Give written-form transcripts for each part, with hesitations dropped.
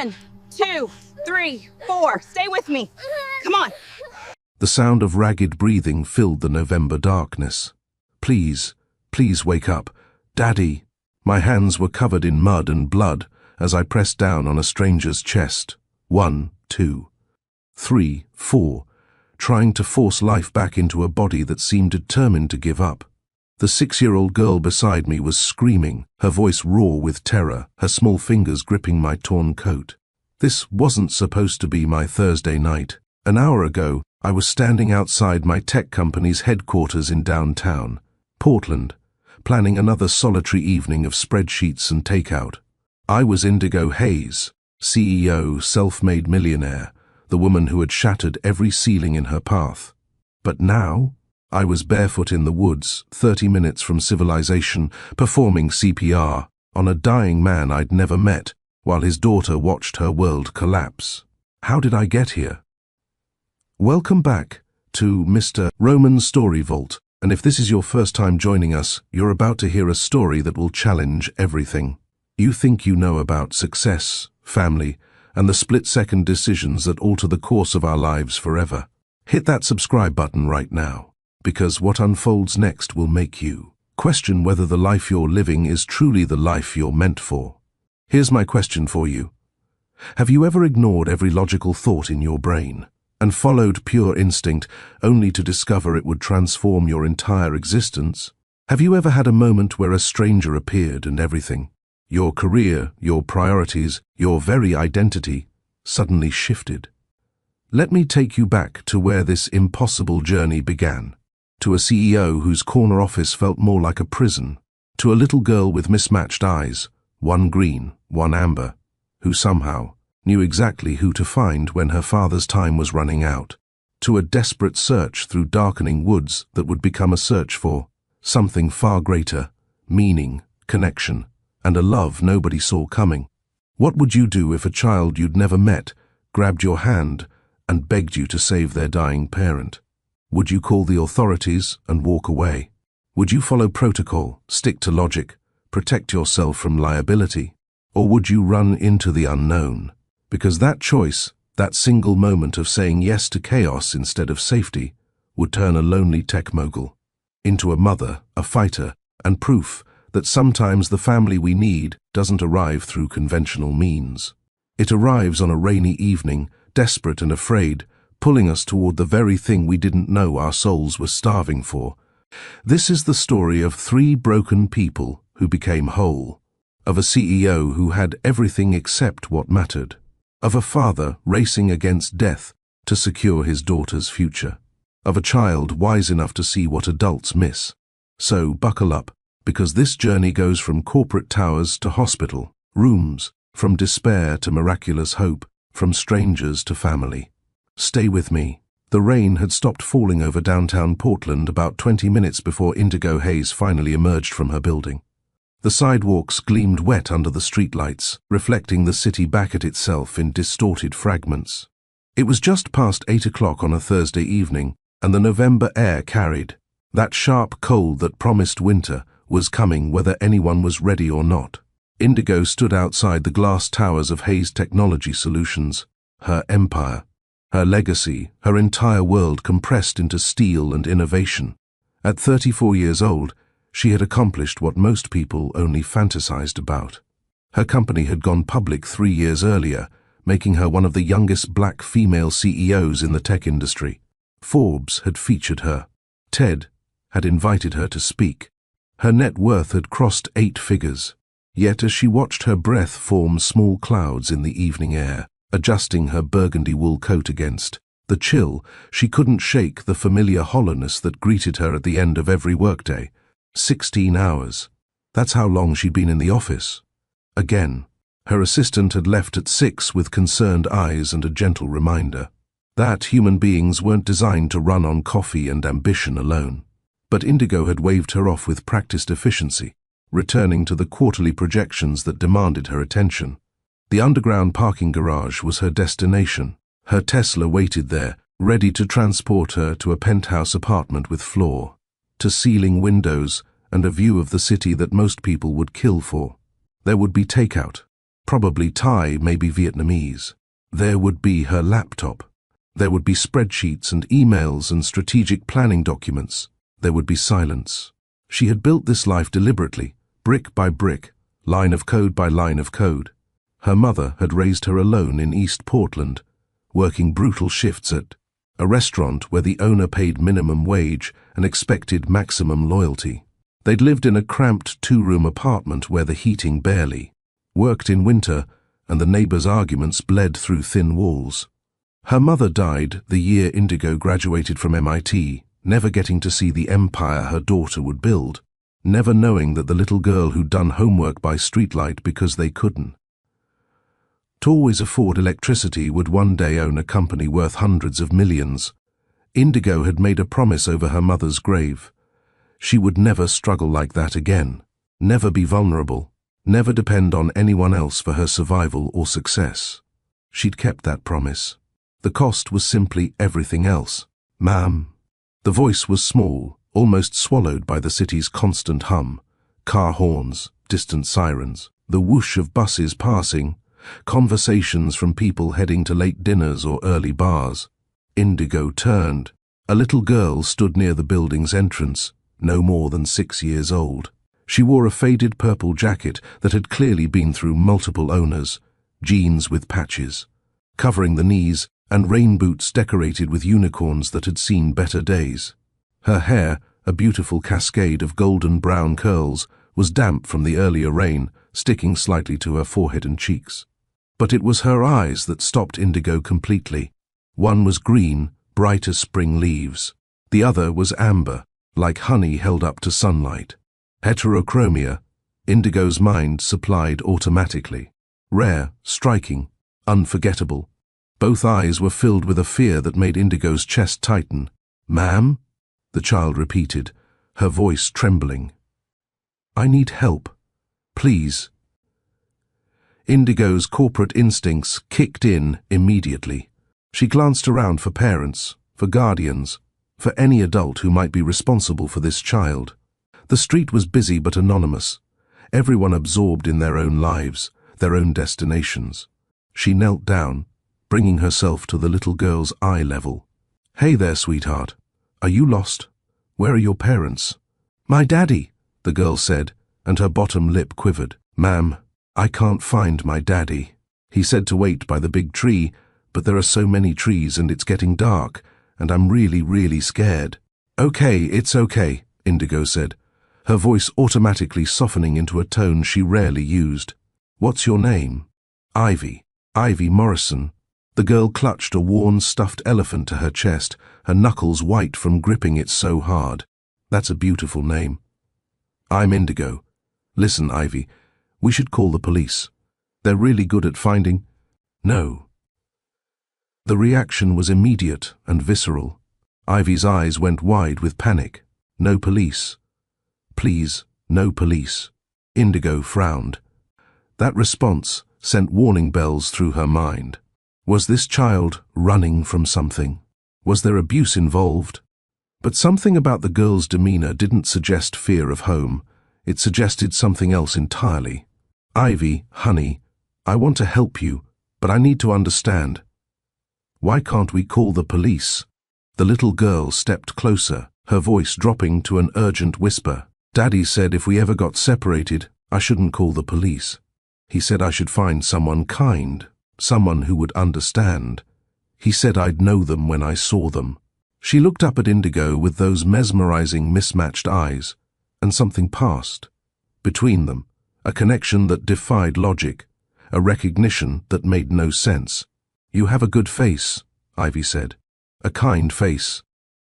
1, 2, 3, 4. Stay with me. Come on. The sound of ragged breathing filled the November darkness. Please, please wake up. Daddy. My hands were covered in mud and blood as I pressed down on a stranger's chest. 1, 2, 3, 4, trying to force life back into a body that seemed determined to give up. The 6-year-old girl beside me was screaming, her voice raw with terror, her small fingers gripping my torn coat. This wasn't supposed to be my Thursday night. An hour ago, I was standing outside my tech company's headquarters in downtown, Portland, planning another solitary evening of spreadsheets and takeout. I was Indigo Hayes, CEO, self-made millionaire, the woman who had shattered every ceiling in her path. But now, I was barefoot in the woods, 30 minutes from civilization, performing CPR on a dying man I'd never met, while his daughter watched her world collapse. How did I get here? Welcome back to Mr. Roman's Story Vault, and if this is your first time joining us, you're about to hear a story that will challenge everything you think you know about success, family, and the split-second decisions that alter the course of our lives forever. Hit that subscribe button right now, because what unfolds next will make you question whether the life you're living is truly the life you're meant for. Here's my question for you. Have you ever ignored every logical thought in your brain and followed pure instinct only to discover it would transform your entire existence? Have you ever had a moment where a stranger appeared and everything, your career, your priorities, your very identity, suddenly shifted? Let me take you back to where this impossible journey began. To a CEO whose corner office felt more like a prison. To a little girl with mismatched eyes, one green, one amber, who somehow knew exactly who to find when her father's time was running out. To a desperate search through darkening woods that would become a search for something far greater, meaning, connection, and a love nobody saw coming. What would you do if a child you'd never met grabbed your hand and begged you to save their dying parent? Would you call the authorities and walk away? Would you follow protocol, stick to logic, protect yourself from liability? Or would you run into the unknown? Because that choice, that single moment of saying yes to chaos instead of safety, would turn a lonely tech mogul into a mother, a fighter, and proof that sometimes the family we need doesn't arrive through conventional means. It arrives on a rainy evening, desperate and afraid, pulling us toward the very thing we didn't know our souls were starving for. This is the story of 3 broken people who became whole, of a CEO who had everything except what mattered, of a father racing against death to secure his daughter's future, of a child wise enough to see what adults miss. So buckle up, because this journey goes from corporate towers to hospital rooms, from despair to miraculous hope, from strangers to family. Stay with me. The rain had stopped falling over downtown Portland about 20 minutes before Indigo Hayes finally emerged from her building. The sidewalks gleamed wet under the streetlights, reflecting the city back at itself in distorted fragments. It was just past 8 o'clock on a Thursday evening, and the November air carried that sharp cold that promised winter was coming whether anyone was ready or not. Indigo stood outside the glass towers of Hayes Technology Solutions, her empire, her legacy, her entire world compressed into steel and innovation. At 34 years old, she had accomplished what most people only fantasized about. Her company had gone public 3 years earlier, making her one of the youngest black female CEOs in the tech industry. Forbes had featured her. TED had invited her to speak. Her net worth had crossed 8 figures. Yet as she watched her breath form small clouds in the evening air, adjusting her burgundy wool coat against the chill, she couldn't shake the familiar hollowness that greeted her at the end of every workday. 16 hours. That's how long she'd been in the office. Again, her assistant had left at 6 with concerned eyes and a gentle reminder that human beings weren't designed to run on coffee and ambition alone. But Indigo had waved her off with practiced efficiency, returning to the quarterly projections that demanded her attention. The underground parking garage was her destination. Her Tesla waited there, ready to transport her to a penthouse apartment with floor-to-ceiling windows and a view of the city that most people would kill for. There would be takeout, Probably Thai, maybe Vietnamese. There would be her laptop. There would be spreadsheets and emails and strategic planning documents. There would be silence. She had built this life deliberately, brick by brick, line of code by line of code. Her mother had raised her alone in East Portland, working brutal shifts at a restaurant where the owner paid minimum wage and expected maximum loyalty. They'd lived in a cramped two-room apartment where the heating barely worked in winter, and the neighbors' arguments bled through thin walls. Her mother died the year Indigo graduated from MIT, never getting to see the empire her daughter would build, never knowing that the little girl who'd done homework by streetlight because they couldn't to always afford electricity would one day own a company worth hundreds of millions. Indigo had made a promise over her mother's grave. She would never struggle like that again, never be vulnerable, never depend on anyone else for her survival or success. She'd kept that promise. The cost was simply everything else. Ma'am. The voice was small, almost swallowed by the city's constant hum, car horns, distant sirens, the whoosh of buses passing, conversations from people heading to late dinners or early bars. Indigo turned. A little girl stood near the building's entrance, no more than 6 years old. She wore a faded purple jacket that had clearly been through multiple owners, jeans with patches covering the knees, and rain boots decorated with unicorns that had seen better days. Her hair, a beautiful cascade of golden brown curls, was damp from the earlier rain, sticking slightly to her forehead and cheeks. But it was her eyes that stopped Indigo completely. One was green, bright as spring leaves. The other was amber, like honey held up to sunlight. Heterochromia, Indigo's mind supplied automatically. Rare, striking, unforgettable. Both eyes were filled with a fear that made Indigo's chest tighten. "Ma'am?" the child repeated, her voice trembling. "I need help. Please." Indigo's corporate instincts kicked in immediately. She glanced around for parents, for guardians, for any adult who might be responsible for this child. The street was busy but anonymous, everyone absorbed in their own lives, their own destinations. She knelt down, bringing herself to the little girl's eye level. "Hey there, sweetheart. Are you lost? Where are your parents?" "My daddy," the girl said, and her bottom lip quivered. "Ma'am, I can't find my daddy. He said to wait by the big tree, but there are so many trees and it's getting dark, and I'm really, really scared." "Okay, it's okay," Indigo said, her voice automatically softening into a tone she rarely used. "What's your name?" "Ivy. Ivy Morrison." The girl clutched a worn stuffed elephant to her chest, her knuckles white from gripping it so hard. "That's a beautiful name." "I'm Indigo. Listen, Ivy, we should call the police. They're really good at finding—" "No." The reaction was immediate and visceral. Ivy's eyes went wide with panic. "No police. Please, no police." Indigo frowned. That response sent warning bells through her mind. Was this child running from something? Was there abuse involved? But something about the girl's demeanor didn't suggest fear of home. It suggested something else entirely. "Ivy, honey, I want to help you, but I need to understand. Why can't we call the police?" The little girl stepped closer, her voice dropping to an urgent whisper. "Daddy said if we ever got separated, I shouldn't call the police. He said I should find someone kind, someone who would understand. He said I'd know them when I saw them." She looked up at Indigo with those mesmerizing mismatched eyes, and something passed. Between them, a connection that defied logic, a recognition that made no sense. "You have a good face," Ivy said. "A kind face.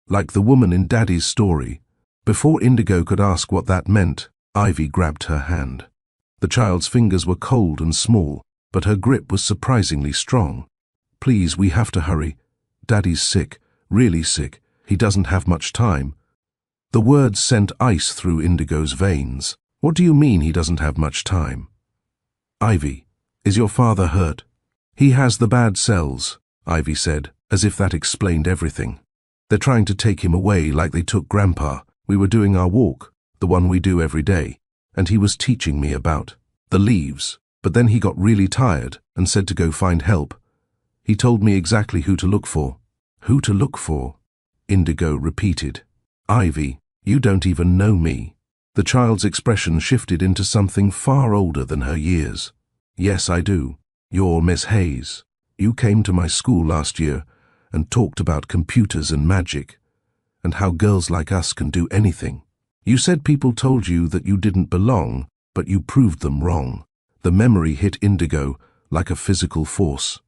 Like the woman in Daddy's story." Before Indigo could ask what that meant, Ivy grabbed her hand. The child's fingers were cold and small, but her grip was surprisingly strong. "Please, we have to hurry. Daddy's sick, really sick. He doesn't have much time." The words sent ice through Indigo's veins. "What do you mean he doesn't have much time?" "Ivy, is your father hurt?" "He has the bad cells," Ivy said, as if that explained everything. "They're trying to take him away like they took Grandpa. We were doing our walk, the one we do every day, and he was teaching me about the leaves. But then he got really tired and said to go find help. He told me exactly who to look for. Who to look for? Indigo repeated. Ivy, you don't even know me. The child's expression shifted into something far older than her years. Yes, I do. You're Miss Hayes. You came to my school last year and talked about computers and magic, and how girls like us can do anything. You said people told you that you didn't belong, but you proved them wrong. The memory hit Indigo like a physical force.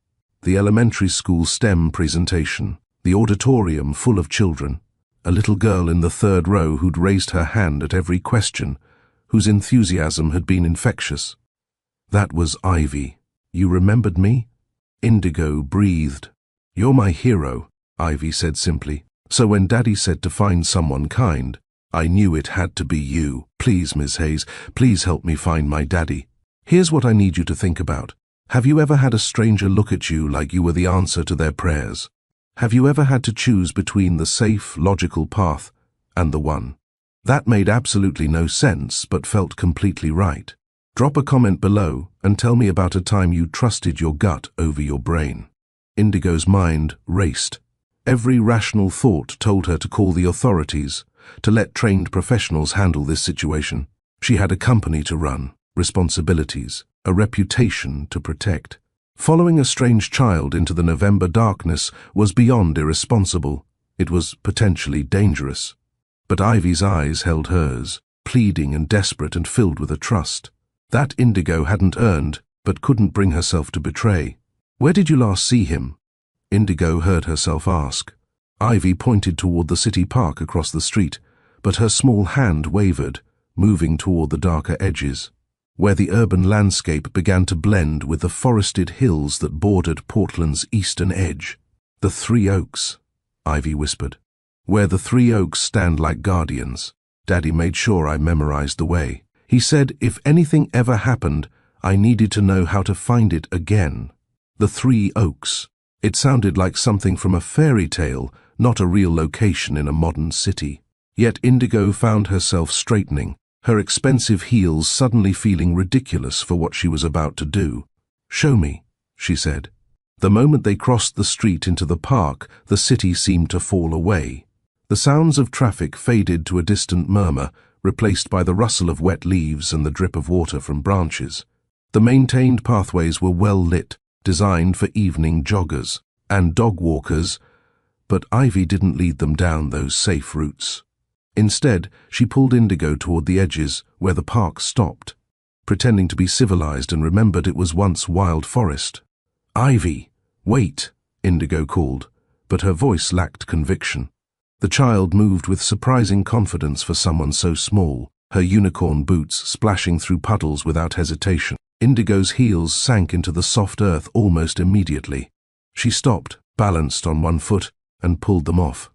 The elementary school STEM presentation, the auditorium full of children, a little girl in the third row who'd raised her hand at every question, whose enthusiasm had been infectious. That was Ivy. You remembered me? Indigo breathed. You're my hero, Ivy said simply. So when Daddy said to find someone kind, I knew it had to be you. Please, Miss Hayes, please help me find my daddy. Here's what I need you to think about. Have you ever had a stranger look at you like you were the answer to their prayers? Have you ever had to choose between the safe, logical path and the one? That made absolutely no sense, but felt completely right. Drop a comment below and tell me about a time you trusted your gut over your brain. Indigo's mind raced. Every rational thought told her to call the authorities, to let trained professionals handle this situation. She had a company to run, responsibilities, a reputation to protect. Following a strange child into the November darkness was beyond irresponsible. It was potentially dangerous. But Ivy's eyes held hers, pleading and desperate and filled with a trust. That Indigo hadn't earned, but couldn't bring herself to betray. Where did you last see him? Indigo heard herself ask. Ivy pointed toward the city park across the street, but her small hand wavered, moving toward the darker edges, where the urban landscape began to blend with the forested hills that bordered Portland's eastern edge. The 3 Oaks, Ivy whispered. Where the 3 Oaks stand like guardians. Daddy made sure I memorized the way. He said if anything ever happened, I needed to know how to find it again. The 3 Oaks. It sounded like something from a fairy tale, not a real location in a modern city. Yet Indigo found herself straightening, her expensive heels suddenly feeling ridiculous for what she was about to do. Show me, she said. The moment they crossed the street into the park, the city seemed to fall away. The sounds of traffic faded to a distant murmur, replaced by the rustle of wet leaves and the drip of water from branches. The maintained pathways were well lit, designed for evening joggers and dog walkers, but Ivy didn't lead them down those safe routes. Instead, she pulled Indigo toward the edges where the park stopped, pretending to be civilized and remembered it was once wild forest. Ivy, wait, Indigo called, but her voice lacked conviction. The child moved with surprising confidence for someone so small, her unicorn boots splashing through puddles without hesitation. Indigo's heels sank into the soft earth almost immediately. She stopped, balanced on one foot, and pulled them off.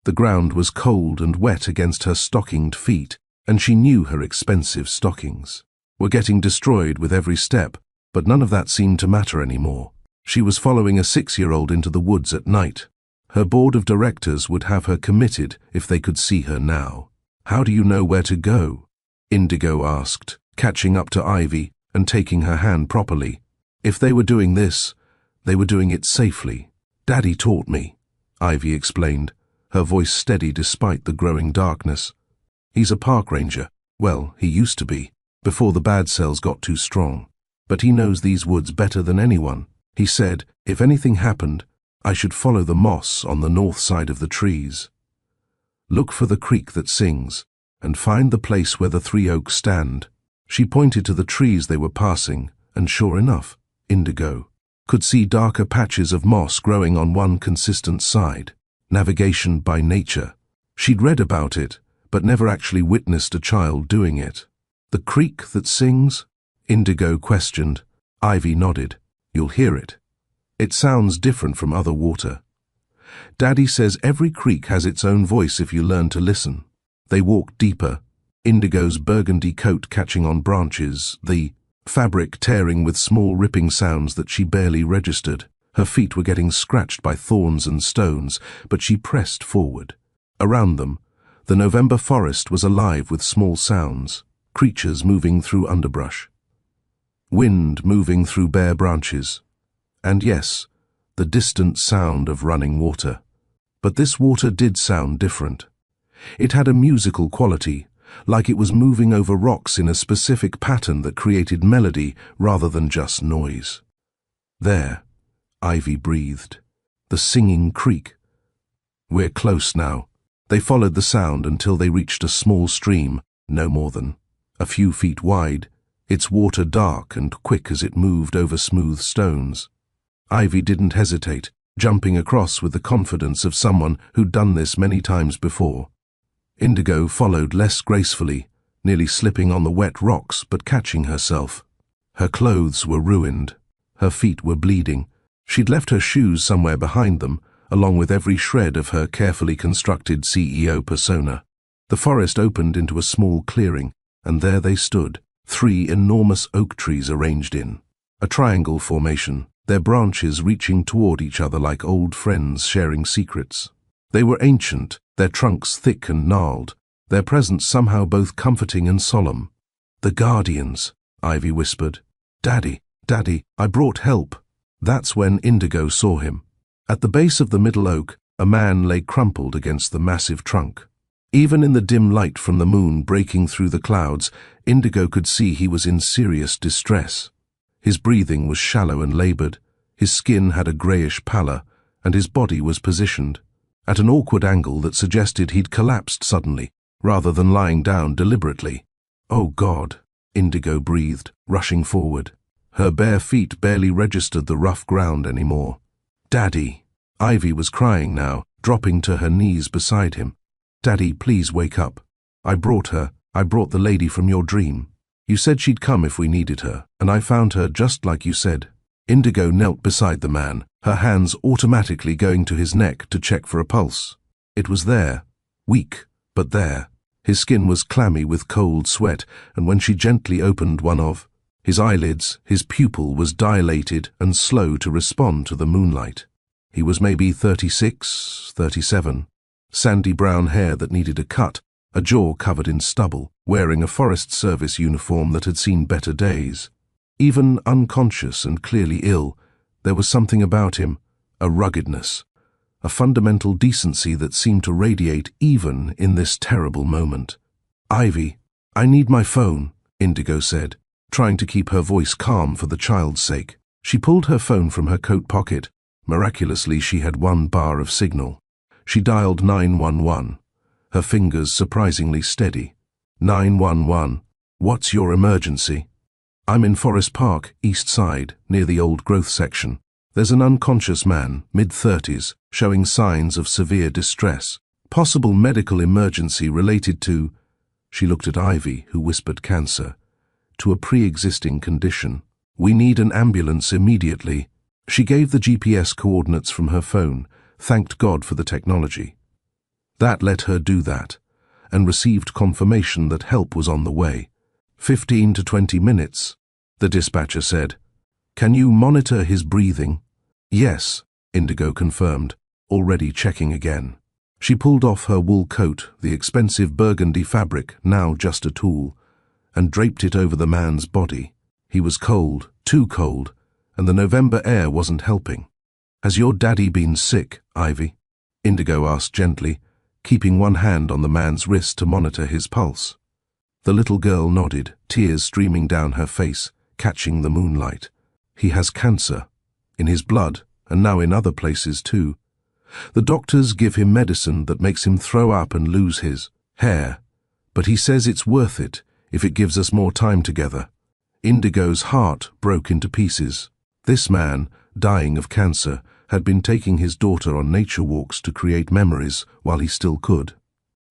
The ground was cold and wet against her stockinged feet, and she knew her expensive stockings were getting destroyed with every step, but none of that seemed to matter anymore. She was following a 6-year-old into the woods at night. Her board of directors would have her committed if they could see her now. How do you know where to go? Indigo asked, catching up to Ivy and taking her hand properly. If they were doing this, they were doing it safely. Daddy taught me, Ivy explained, her voice steady despite the growing darkness. He's a park ranger. Well, he used to be, before the bad cells got too strong. But he knows these woods better than anyone. He said, if anything happened, I should follow the moss on the north side of the trees. Look for the creek that sings, and find the place where the 3 Oaks stand. She pointed to the trees they were passing, and sure enough, Indigo could see darker patches of moss growing on one consistent side. Navigation by nature. She'd read about it, but never actually witnessed a child doing it. The creek that sings? Indigo questioned. Ivy nodded. You'll hear it. It sounds different from other water. Daddy says every creek has its own voice if you learn to listen. They walked deeper, Indigo's burgundy coat catching on branches, the fabric tearing with small ripping sounds that she barely registered. Her feet were getting scratched by thorns and stones, but she pressed forward. Around them, the November forest was alive with small sounds, creatures moving through underbrush. wind moving through bare branches. And yes, the distant sound of running water. But this water did sound different. It had a musical quality, like it was moving over rocks in a specific pattern that created melody rather than just noise. There, Ivy breathed. The singing creek. We're close now. They followed the sound until they reached a small stream, no more than a few feet wide, its water dark and quick as it moved over smooth stones. Ivy didn't hesitate, jumping across with the confidence of someone who'd done this many times before. Indigo followed less gracefully, nearly slipping on the wet rocks but catching herself. Her clothes were ruined. Her feet were bleeding. She'd left her shoes somewhere behind them, along with every shred of her carefully constructed CEO persona. The forest opened into a small clearing, and there they stood, 3 enormous oak trees arranged in a triangle formation, their branches reaching toward each other like old friends sharing secrets. They were ancient, their trunks thick and gnarled, their presence somehow both comforting and solemn. "The guardians," Ivy whispered. "Daddy, Daddy, I brought help." That's when Indigo saw him. At the base of the middle oak, a man lay crumpled against the massive trunk. Even in the dim light from the moon breaking through the clouds, Indigo could see he was in serious distress. His breathing was shallow and labored, his skin had a greyish pallor, and his body was positioned at an awkward angle that suggested he'd collapsed suddenly, rather than lying down deliberately. "Oh God," Indigo breathed, rushing forward. Her bare feet barely registered the rough ground anymore. "Daddy." Ivy was crying now, dropping to her knees beside him. "Daddy, please wake up. I brought her. I brought the lady from your dream. You said she'd come if we needed her, and I found her just like you said." Indigo knelt beside the man, her hands automatically going to his neck to check for a pulse. It was there, weak, but there. His skin was clammy with cold sweat, and when she gently opened one of his eyelids, his pupil was dilated and slow to respond to the moonlight. He was maybe 36, 37, sandy brown hair that needed a cut, a jaw covered in stubble, wearing a Forest Service uniform that had seen better days. Even unconscious and clearly ill, there was something about him, a ruggedness, a fundamental decency that seemed to radiate even in this terrible moment. "Ivy, I need my phone," Indigo said, trying to keep her voice calm for the child's sake. She pulled her phone from her coat pocket. Miraculously, she had 1 bar of signal. She dialed 911, her fingers surprisingly steady. 911, "What's your emergency?" "I'm in Forest Park, East Side, near the old growth section. There's an unconscious man, mid-30s, showing signs of severe distress. Possible medical emergency related to—" She looked at Ivy, who whispered cancer. "To a pre-existing condition. We need an ambulance immediately." She gave the GPS coordinates from her phone, thanked God for the technology. That let her do that, and received confirmation that help was on the way. 15 to 20 minutes, the dispatcher said. "Can you monitor his breathing?" "Yes," Indigo confirmed, already checking again. She pulled off her wool coat, the expensive burgundy fabric, now just a tool, and draped it over the man's body. He was cold, too cold, and the November air wasn't helping. "Has your daddy been sick, Ivy?" Indigo asked gently, keeping one hand on the man's wrist to monitor his pulse. The little girl nodded, tears streaming down her face, catching the moonlight. "He has cancer, in his blood, and now in other places too. The doctors give him medicine that makes him throw up and lose his hair, but he says it's worth it if it gives us more time together." Indigo's heart broke into pieces. This man, dying of cancer, had been taking his daughter on nature walks to create memories while he still could.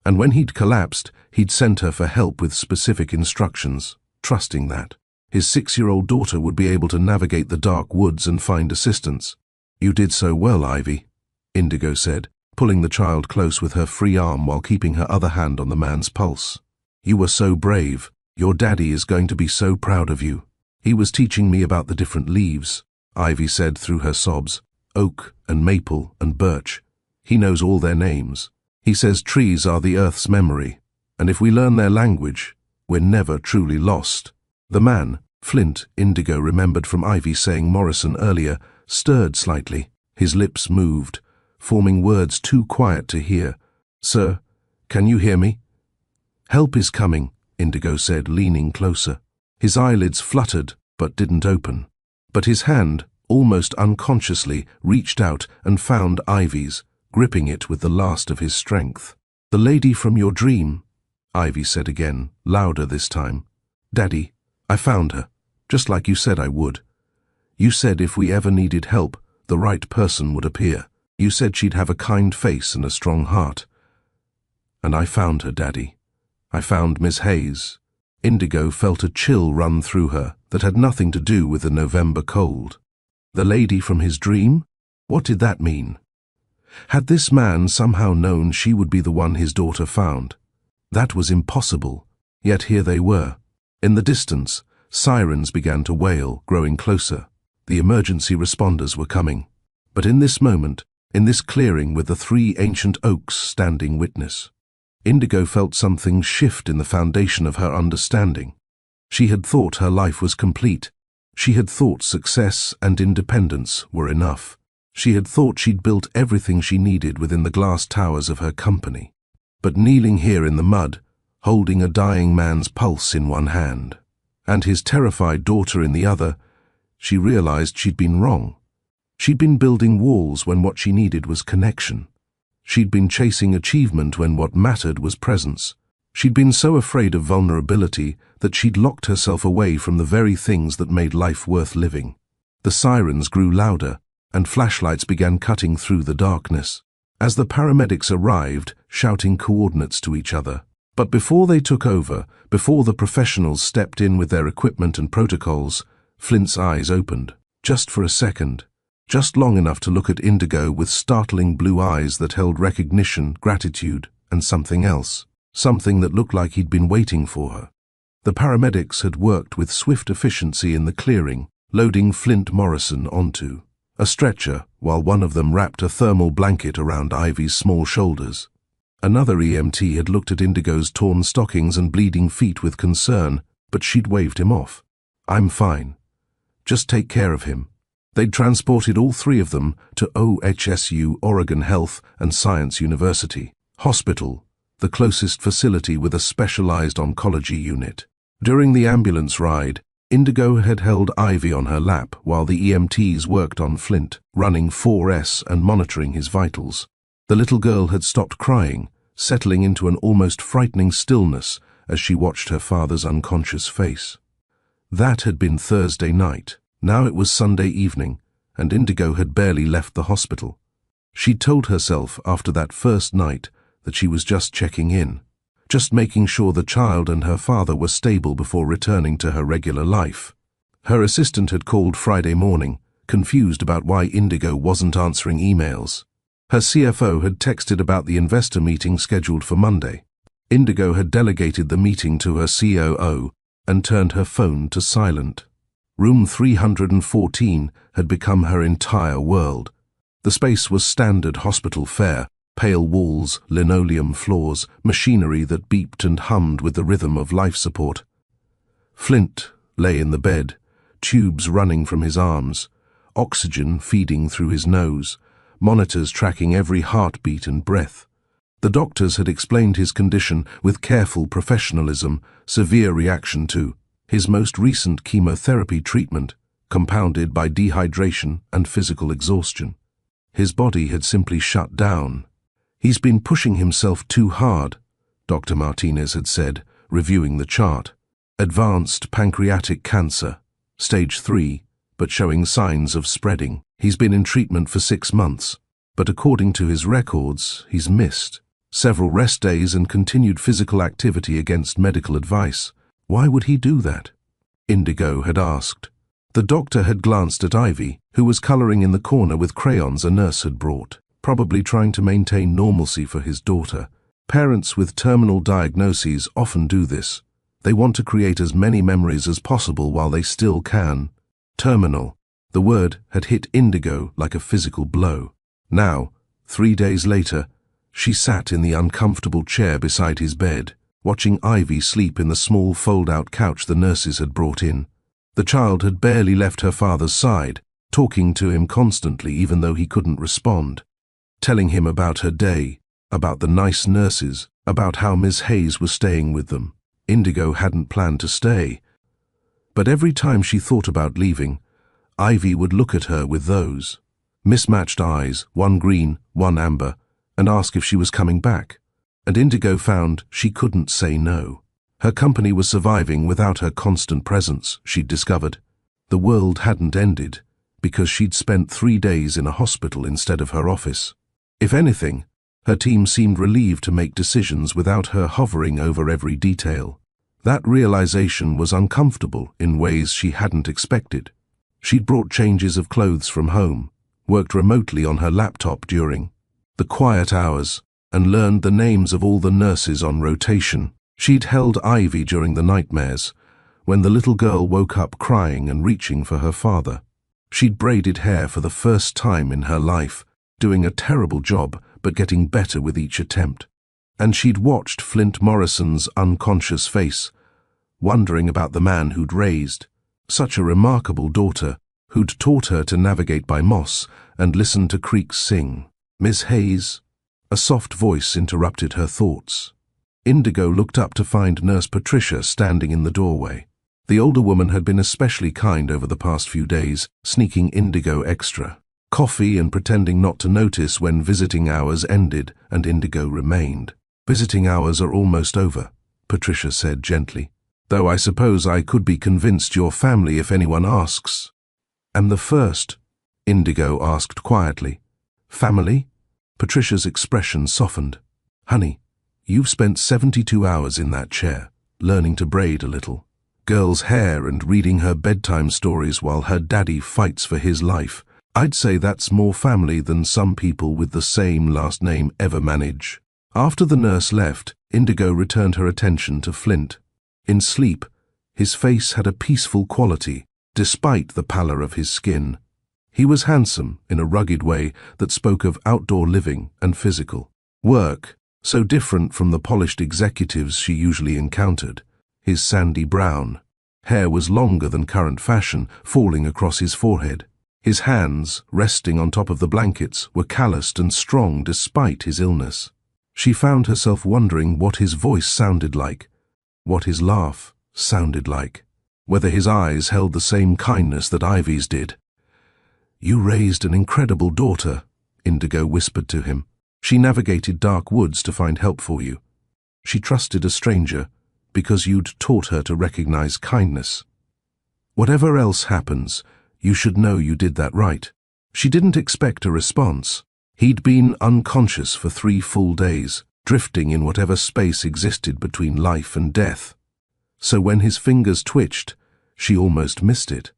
And when he'd collapsed, he'd sent her for help with specific instructions, trusting that his 6-year-old daughter would be able to navigate the dark woods and find assistance. "You did so well, Ivy," Indigo said, pulling the child close with her free arm while keeping her other hand on the man's pulse. "You were so brave. Your daddy is going to be so proud of you. He was teaching me about the different leaves," Ivy said through her sobs. "Oak and maple and birch. He knows all their names. He says trees are the earth's memory, and if we learn their language, we're never truly lost." The man, Flint, Indigo remembered from Ivy saying Morrison earlier, stirred slightly. His lips moved, forming words too quiet to hear. "Sir, can you hear me?" "Help is coming," Indigo said, leaning closer. His eyelids fluttered but didn't open. But his hand, almost unconsciously, reached out and found Ivy's, gripping it with the last of his strength. "The lady from your dream," Ivy said again, louder this time. "Daddy, I found her, just like you said I would. You said if we ever needed help, the right person would appear. You said she'd have a kind face and a strong heart. And I found her, Daddy. I found Miss Hayes." Indigo felt a chill run through her that had nothing to do with the November cold. The lady from his dream? What did that mean? Had this man somehow known she would be the one his daughter found? That was impossible, yet here they were. In the distance, sirens began to wail, growing closer. The emergency responders were coming. But in this moment, in this clearing with the 3 ancient oaks standing witness, Indigo felt something shift in the foundation of her understanding. She had thought her life was complete. She had thought success and independence were enough. She had thought she'd built everything she needed within the glass towers of her company. But kneeling here in the mud, holding a dying man's pulse in one hand, and his terrified daughter in the other, she realized she'd been wrong. She'd been building walls when what she needed was connection. She'd been chasing achievement when what mattered was presence. She'd been so afraid of vulnerability that she'd locked herself away from the very things that made life worth living. The sirens grew louder, and flashlights began cutting through the darkness. As the paramedics arrived, shouting coordinates to each other. But before they took over, before the professionals stepped in with their equipment and protocols, Flint's eyes opened, just for a second. Just long enough to look at Indigo with startling blue eyes that held recognition, gratitude, and something else. Something that looked like he'd been waiting for her. The paramedics had worked with swift efficiency in the clearing, loading Flint Morrison onto a stretcher, while one of them wrapped a thermal blanket around Ivy's small shoulders. Another EMT had looked at Indigo's torn stockings and bleeding feet with concern, but she'd waved him off. "I'm fine. Just take care of him." They'd transported all 3 of them to OHSU, Oregon Health and Science University Hospital, the closest facility with a specialized oncology unit. During the ambulance ride, Indigo had held Ivy on her lap while the EMTs worked on Flint, running 4S and monitoring his vitals. The little girl had stopped crying, settling into an almost frightening stillness as she watched her father's unconscious face. That had been Thursday night. Now it was Sunday evening, and Indigo had barely left the hospital. She'd told herself after that first night that she was just checking in, just making sure the child and her father were stable before returning to her regular life. Her assistant had called Friday morning, confused about why Indigo wasn't answering emails. Her CFO had texted about the investor meeting scheduled for Monday. Indigo had delegated the meeting to her COO and turned her phone to silent. Room 314 had become her entire world. The space was standard hospital fare, pale walls, linoleum floors, machinery that beeped and hummed with the rhythm of life support. Flint lay in the bed, tubes running from his arms, oxygen feeding through his nose, monitors tracking every heartbeat and breath. The doctors had explained his condition with careful professionalism, severe reaction to his most recent chemotherapy treatment, compounded by dehydration and physical exhaustion. His body had simply shut down. "He's been pushing himself too hard," Dr. Martinez had said, reviewing the chart. "Advanced pancreatic cancer, stage 3, but showing signs of spreading. He's been in treatment for 6 months, but according to his records, he's missed several rest days and continued physical activity against medical advice. Why would he do that?" Indigo had asked. The doctor had glanced at Ivy, who was coloring in the corner with crayons a nurse had brought, probably trying to maintain normalcy for his daughter. Parents with terminal diagnoses often do this. They want to create as many memories as possible while they still can. Terminal. The word had hit Indigo like a physical blow. Now, 3 days later, she sat in the uncomfortable chair beside his bed, watching Ivy sleep in the small fold-out couch the nurses had brought in. The child had barely left her father's side, talking to him constantly even though he couldn't respond, telling him about her day, about the nice nurses, about how Miss Hayes was staying with them. Indigo hadn't planned to stay. But every time she thought about leaving, Ivy would look at her with those mismatched eyes, one green, one amber, and ask if she was coming back. And Indigo found she couldn't say no. Her company was surviving without her constant presence, she'd discovered. The world hadn't ended, because she'd spent 3 days in a hospital instead of her office. If anything, her team seemed relieved to make decisions without her hovering over every detail. That realization was uncomfortable in ways she hadn't expected. She'd brought changes of clothes from home, worked remotely on her laptop during the quiet hours, and learned the names of all the nurses on rotation. She'd held Ivy during the nightmares, when the little girl woke up crying and reaching for her father. She'd braided hair for the first time in her life, doing a terrible job but getting better with each attempt. And she'd watched Flint Morrison's unconscious face, wondering about the man who'd raised such a remarkable daughter, who'd taught her to navigate by moss and listen to creeks sing. Miss Hayes? A soft voice interrupted her thoughts. Indigo looked up to find Nurse Patricia standing in the doorway. The older woman had been especially kind over the past few days, sneaking Indigo extra coffee and pretending not to notice when visiting hours ended and Indigo remained. "Visiting hours are almost over," Patricia said gently. "Though I suppose I could be convinced your family if anyone asks." "Am the first?" Indigo asked quietly. "Family?" Patricia's expression softened. "Honey, you've spent 72 hours in that chair, learning to braid a little. Girl's hair and reading her bedtime stories while her daddy fights for his life. I'd say that's more family than some people with the same last name ever manage." After the nurse left, Indigo returned her attention to Flint. In sleep, his face had a peaceful quality, despite the pallor of his skin. He was handsome in a rugged way that spoke of outdoor living and physical work, so different from the polished executives she usually encountered. His sandy brown hair was longer than current fashion, falling across his forehead. His hands, resting on top of the blankets, were calloused and strong despite his illness. She found herself wondering what his voice sounded like, what his laugh sounded like, whether his eyes held the same kindness that Ivy's did. "You raised an incredible daughter," Indigo whispered to him. "She navigated dark woods to find help for you. She trusted a stranger because you'd taught her to recognize kindness. Whatever else happens, you should know you did that right." She didn't expect a response. He'd been unconscious for 3 full days, drifting in whatever space existed between life and death. So when his fingers twitched, she almost missed it.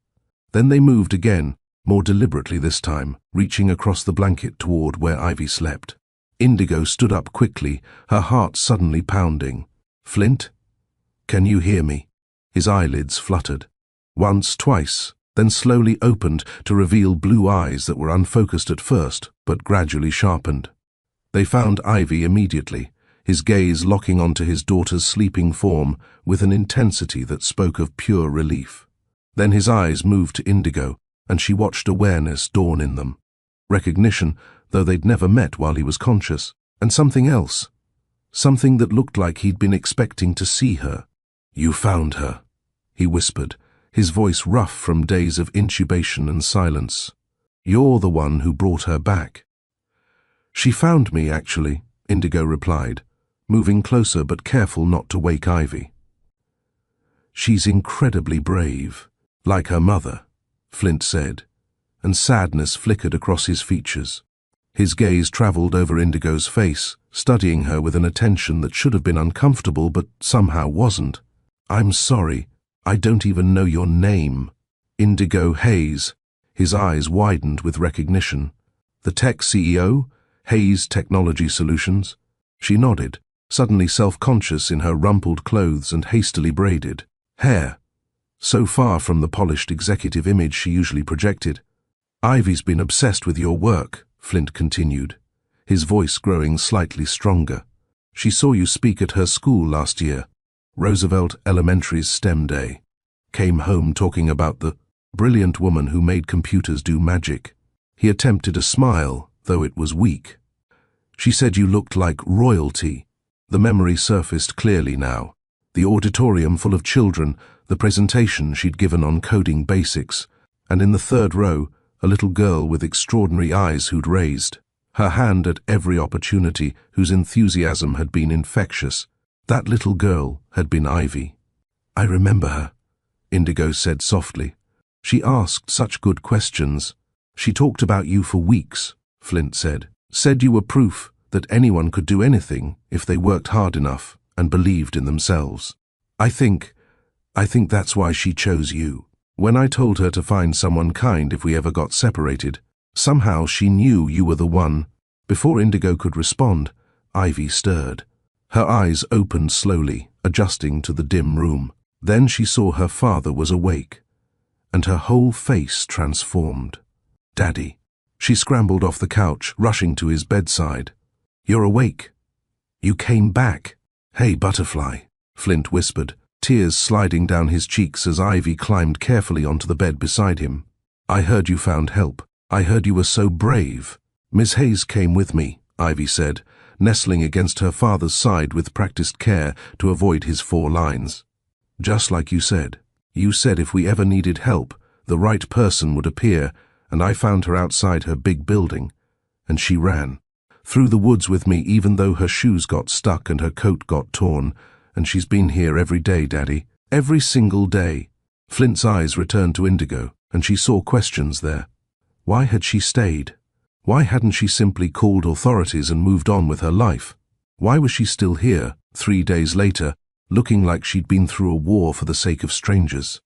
Then they moved again, more deliberately this time, reaching across the blanket toward where Ivy slept. Indigo stood up quickly, her heart suddenly pounding. "Flint? Can you hear me?" His eyelids fluttered. Once, twice, then slowly opened to reveal blue eyes that were unfocused at first, but gradually sharpened. They found Ivy immediately, his gaze locking onto his daughter's sleeping form with an intensity that spoke of pure relief. Then his eyes moved to Indigo, and she watched awareness dawn in them. Recognition, though they'd never met while he was conscious, and something else. Something that looked like he'd been expecting to see her. "You found her," he whispered, his voice rough from days of intubation and silence. "You're the one who brought her back." "She found me, actually," Indigo replied, moving closer but careful not to wake Ivy. "She's incredibly brave, like her mother," Flint said, and sadness flickered across his features. His gaze traveled over Indigo's face, studying her with an attention that should have been uncomfortable but somehow wasn't. "I'm sorry, I don't even know your name." "Indigo Hayes." His eyes widened with recognition. "The tech CEO? Hayes Technology Solutions?" She nodded, suddenly self-conscious in her rumpled clothes and hastily braided hair, so far from the polished executive image she usually projected. "Ivy's been obsessed with your work," Flint continued, his voice growing slightly stronger. "She saw you speak at her school last year, Roosevelt Elementary's STEM Day. came home talking about the brilliant woman who made computers do magic. He attempted a smile, though it was weak. She said you looked like royalty. The memory surfaced clearly now. The auditorium full of children, the presentation she'd given on coding basics, and in the third row, a little girl with extraordinary eyes who'd raised her hand at every opportunity, whose enthusiasm had been infectious. That little girl had been Ivy. "I remember her," Indigo said softly. "She asked such good questions. She talked about you for weeks," Flint said. "Said you were proof that anyone could do anything if they worked hard enough and believed in themselves. I think that's why she chose you. When I told her to find someone kind if we ever got separated, somehow she knew you were the one." Before Indigo could respond, Ivy stirred. Her eyes opened slowly, adjusting to the dim room. Then she saw her father was awake, and her whole face transformed. "Daddy." She scrambled off the couch, rushing to his bedside. "You're awake. You came back." "Hey, Butterfly," Flint whispered, tears sliding down his cheeks as Ivy climbed carefully onto the bed beside him. "I heard you found help. I heard you were so brave." "Miss Hayes came with me," Ivy said, nestling against her father's side with practiced care to avoid his 4 lines. "Just like you said. You said if we ever needed help, the right person would appear, and I found her outside her big building. And she ran through the woods with me even though her shoes got stuck and her coat got torn, and she's been here every day, Daddy. Every single day." Flint's eyes returned to Indigo, and she saw questions there. Why had she stayed? Why hadn't she simply called authorities and moved on with her life? Why was she still here, 3 days later, looking like she'd been through a war for the sake of strangers?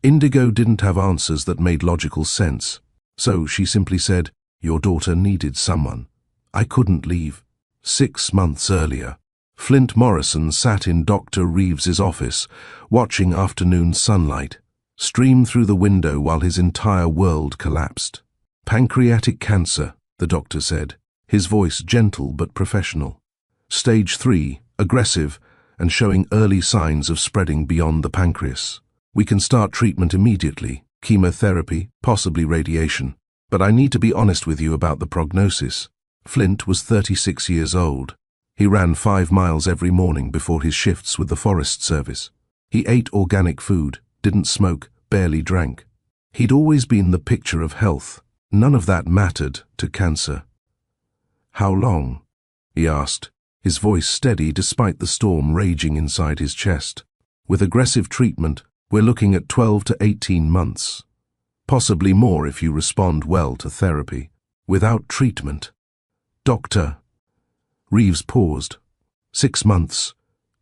Indigo didn't have answers that made logical sense, so she simply said, "Your daughter needed someone. I couldn't leave." 6 months earlier, Flint Morrison sat in Dr. Reeves's office, watching afternoon sunlight stream through the window while his entire world collapsed. "Pancreatic cancer," the doctor said, his voice gentle but professional. "Stage 3, aggressive, and showing early signs of spreading beyond the pancreas. We can start treatment immediately, chemotherapy, possibly radiation. But I need to be honest with you about the prognosis." Flint was 36 years old. He ran 5 miles every morning before his shifts with the Forest Service. He ate organic food, didn't smoke, barely drank. He'd always been the picture of health. None of that mattered to cancer. "How long?" he asked, his voice steady despite the storm raging inside his chest. "With aggressive treatment, we're looking at 12 to 18 months. Possibly more if you respond well to therapy. Without treatment." "Doctor." Reeves paused. 6 months,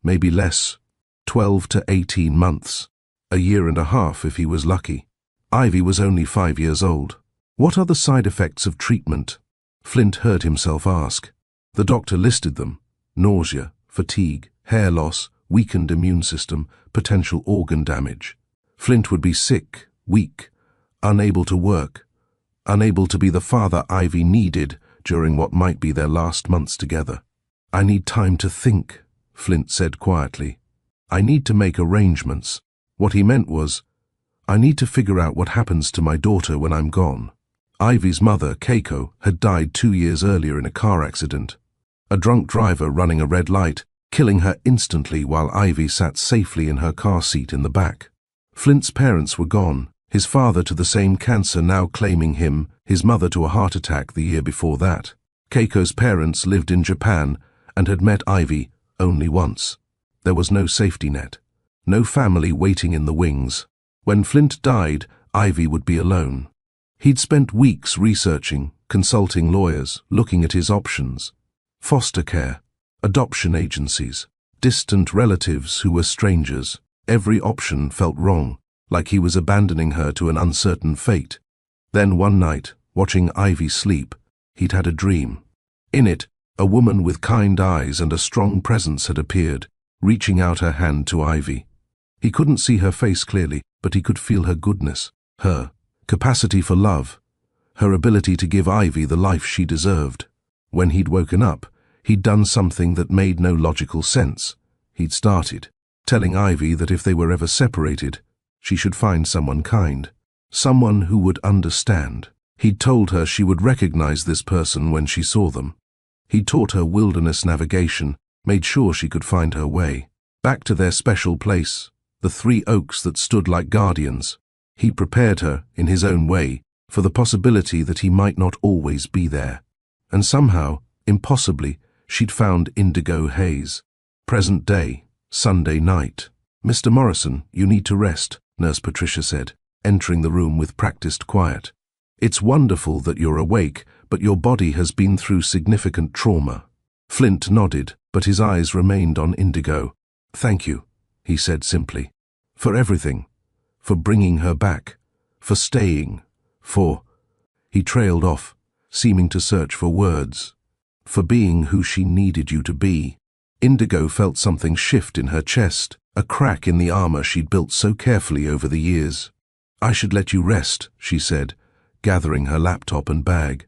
maybe less. 12 to 18 months. A year and a half if he was lucky. Ivy was only 5 years old. "What are the side effects of treatment?" Flint heard himself ask. The doctor listed them: nausea, fatigue, hair loss, weakened immune system, potential organ damage. Flint would be sick, weak, unable to work, unable to be the father Ivy needed during what might be their last months together. "I need time to think," Flint said quietly. "I need to make arrangements." What he meant was, I need to figure out what happens to my daughter when I'm gone. Ivy's mother, Keiko, had died 2 years earlier in a car accident. A drunk driver running a red light, killing her instantly while Ivy sat safely in her car seat in the back. Flint's parents were gone, his father to the same cancer now claiming him, his mother to a heart attack the year before that. Keiko's parents lived in Japan and had met Ivy only once. There was no safety net, no family waiting in the wings. When Flint died, Ivy would be alone. He'd spent weeks researching, consulting lawyers, looking at his options. Foster care, adoption agencies, distant relatives who were strangers. Every option felt wrong, like he was abandoning her to an uncertain fate. Then one night, watching Ivy sleep, he'd had a dream. In it, a woman with kind eyes and a strong presence had appeared, reaching out her hand to Ivy. He couldn't see her face clearly, but he could feel her goodness, her capacity for love, her ability to give Ivy the life she deserved. When he'd woken up, he'd done something that made no logical sense. He'd started telling Ivy that if they were ever separated, She should find someone kind, someone who would understand. He'd told her she would recognize this person when she saw them. He'd taught her wilderness navigation, made sure she could find her way back to their special place, the 3 oaks that stood like guardians. He prepared her, in his own way, for the possibility that he might not always be there. And somehow, impossibly, she'd found Indigo Hayes. Present day, Sunday night. "Mr. Morrison, you need to rest," Nurse Patricia said, entering the room with practiced quiet. "It's wonderful that you're awake, but your body has been through significant trauma." Flint nodded, but his eyes remained on Indigo. "Thank you," he said simply. "For everything. For bringing her back. For staying. For—" He trailed off, seeming to search for words. "For being who she needed you to be." Indigo felt something shift in her chest, a crack in the armor she'd built so carefully over the years. "I should let you rest," she said, gathering her laptop and bag.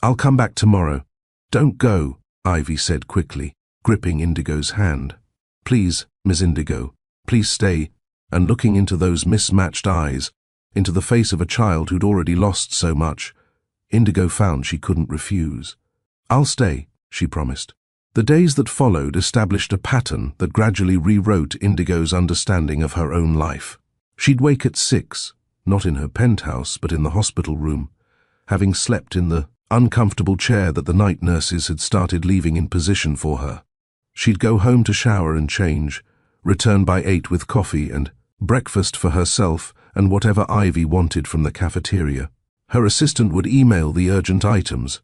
"I'll come back tomorrow." "Don't go," Ivy said quickly, gripping Indigo's hand. "Please, Miss Indigo, please stay," and looking into those mismatched eyes, into the face of a child who'd already lost so much, Indigo found she couldn't refuse. "I'll stay," she promised. The days that followed established a pattern that gradually rewrote Indigo's understanding of her own life. She'd wake at 6, not in her penthouse but in the hospital room, having slept in the uncomfortable chair that the night nurses had started leaving in position for her. She'd go home to shower and change, return by 8 with coffee and breakfast for herself and whatever Ivy wanted from the cafeteria. Her assistant would email the urgent items,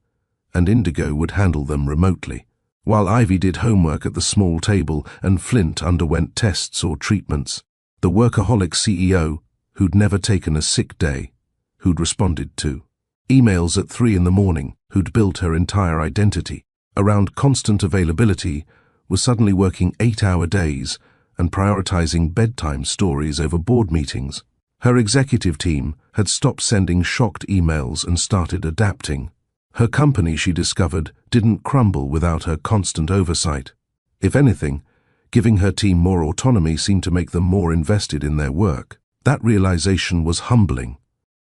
and Indigo would handle them remotely, while Ivy did homework at the small table and Flint underwent tests or treatments. The workaholic CEO, who'd never taken a sick day, who'd responded to emails at 3 in the morning, who'd built her entire identity around constant availability, was suddenly working 8-hour days and prioritizing bedtime stories over board meetings. Her executive team had stopped sending shocked emails and started adapting. Her company, she discovered, didn't crumble without her constant oversight. If anything, giving her team more autonomy seemed to make them more invested in their work. That realization was humbling.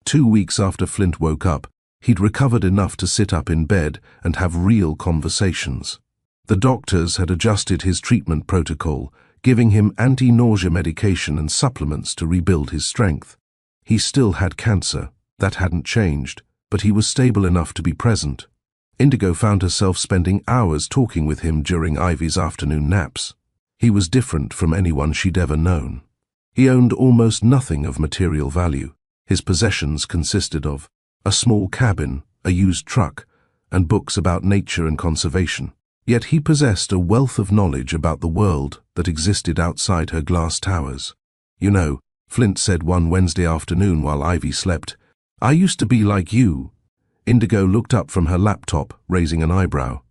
2 weeks after Flint woke up, he'd recovered enough to sit up in bed and have real conversations. The doctors had adjusted his treatment protocol, giving him anti-nausea medication and supplements to rebuild his strength. He still had cancer. That hadn't changed, but he was stable enough to be present. Indigo found herself spending hours talking with him during Ivy's afternoon naps. He was different from anyone she'd ever known. He owned almost nothing of material value. His possessions consisted of a small cabin, a used truck, and books about nature and conservation. Yet he possessed a wealth of knowledge about the world that existed outside her glass towers. "You know," Flint said one Wednesday afternoon while Ivy slept, "I used to be like you." Indigo looked up from her laptop, raising an eyebrow.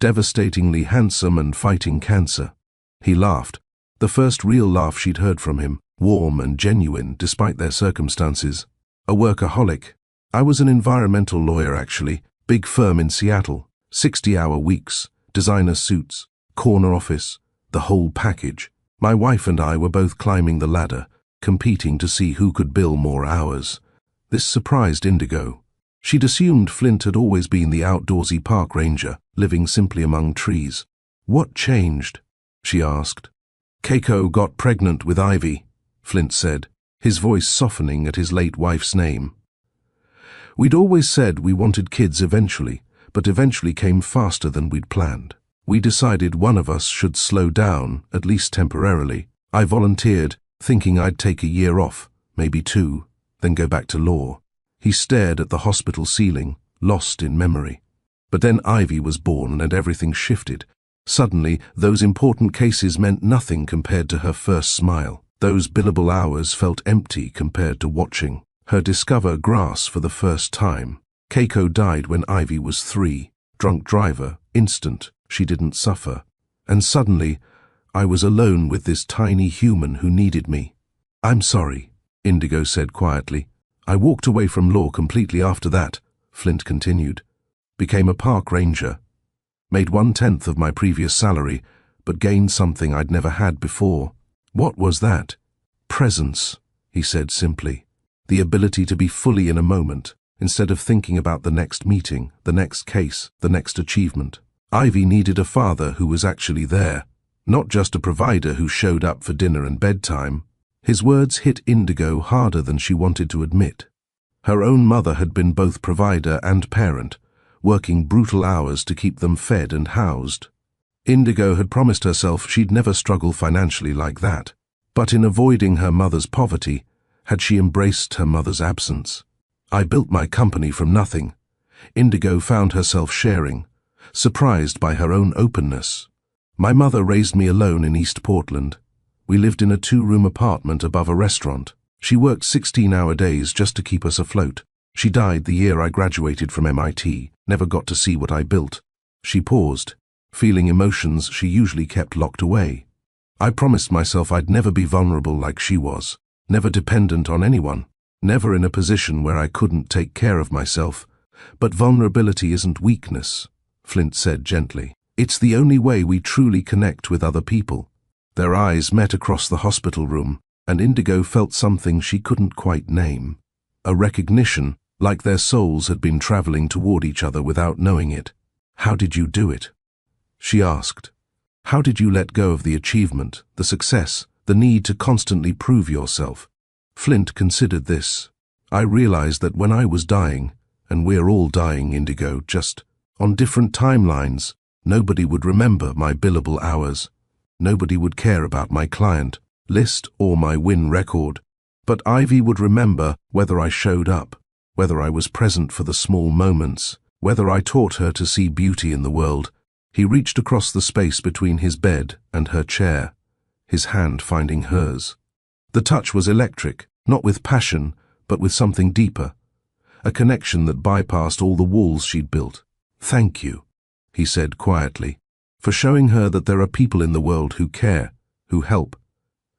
"Devastatingly handsome and fighting cancer." He laughed, the first real laugh she'd heard from him, warm and genuine despite their circumstances. "A workaholic. I was an environmental lawyer actually, big firm in Seattle, 60-hour weeks, designer suits, corner office, the whole package. My wife and I were both climbing the ladder, competing to see who could bill more hours." This surprised Indigo. She'd assumed Flint had always been the outdoorsy park ranger, living simply among trees. "What changed?" she asked. "Keiko got pregnant with Ivy," Flint said, his voice softening at his late wife's name. "We'd always said we wanted kids eventually, but eventually came faster than we'd planned. We decided one of us should slow down, at least temporarily. I volunteered, thinking I'd take a year off, maybe 2, then go back to law." He stared at the hospital ceiling, lost in memory. But then Ivy was born and everything shifted. Suddenly, those important cases meant nothing compared to her first smile. Those billable hours felt empty compared to watching her discover grass for the first time. Keiko died when Ivy was 3. Drunk driver, instant, she didn't suffer. And suddenly, I was alone with this tiny human who needed me. "I'm sorry," Indigo said quietly. "I walked away from law completely after that," Flint continued. "Became a park ranger. Made 1/10 of my previous salary, but gained something I'd never had before." "What was that?" "Presence," he said simply. The ability to be fully in a moment, instead of thinking about the next meeting, the next case, the next achievement. Ivy needed a father who was actually there, not just a provider who showed up for dinner and bedtime. His words hit Indigo harder than she wanted to admit. Her own mother had been both provider and parent, working brutal hours to keep them fed and housed. Indigo had promised herself she'd never struggle financially like that. But in avoiding her mother's poverty, had she embraced her mother's absence? I built my company from nothing. Indigo found herself sharing, surprised by her own openness. My mother raised me alone in East Portland. We lived in a 2-room apartment above a restaurant. She worked 16-hour days just to keep us afloat. She died the year I graduated from MIT, never got to see what I built. She paused, feeling emotions she usually kept locked away. I promised myself I'd never be vulnerable like she was, never dependent on anyone, never in a position where I couldn't take care of myself. But vulnerability isn't weakness, Flint said gently. It's the only way we truly connect with other people. Their eyes met across the hospital room, and Indigo felt something she couldn't quite name. A recognition, like their souls had been traveling toward each other without knowing it. How did you do it? She asked. How did you let go of the achievement, the success, the need to constantly prove yourself? Flint considered this. I realized that when I was dying, and we're all dying, Indigo, just on different timelines, nobody would remember my billable hours. Nobody would care about my client list or my win record. But Ivy would remember whether I showed up, whether I was present for the small moments, whether I taught her to see beauty in the world. He reached across the space between his bed and her chair, his hand finding hers. The touch was electric, not with passion, but with something deeper, a connection that bypassed all the walls she'd built. Thank you, he said quietly, for showing her that there are people in the world who care, who help,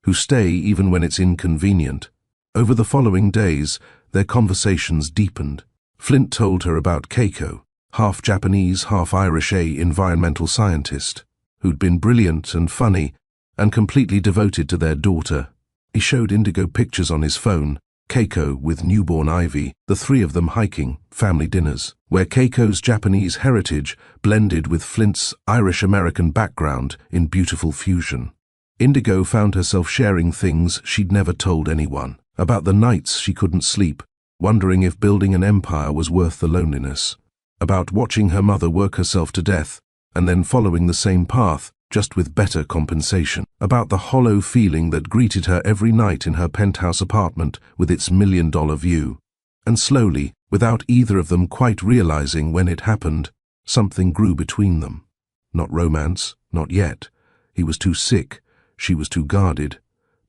who stay even when it's inconvenient. Over the following days, their conversations deepened. Flint told her about Keiko, half Japanese, half Irish environmental scientist, who'd been brilliant and funny and completely devoted to their daughter. He showed Indigo pictures on his phone, Keiko with newborn Ivy, the 3 of them hiking, family dinners, where Keiko's Japanese heritage blended with Flint's Irish-American background in beautiful fusion. Indigo found herself sharing things she'd never told anyone, about the nights she couldn't sleep, wondering if building an empire was worth the loneliness, about watching her mother work herself to death and then following the same path, just with better compensation, about the hollow feeling that greeted her every night in her penthouse apartment with its $1,000,000 view. And slowly, without either of them quite realizing when it happened, something grew between them. Not romance, not yet. He was too sick, she was too guarded,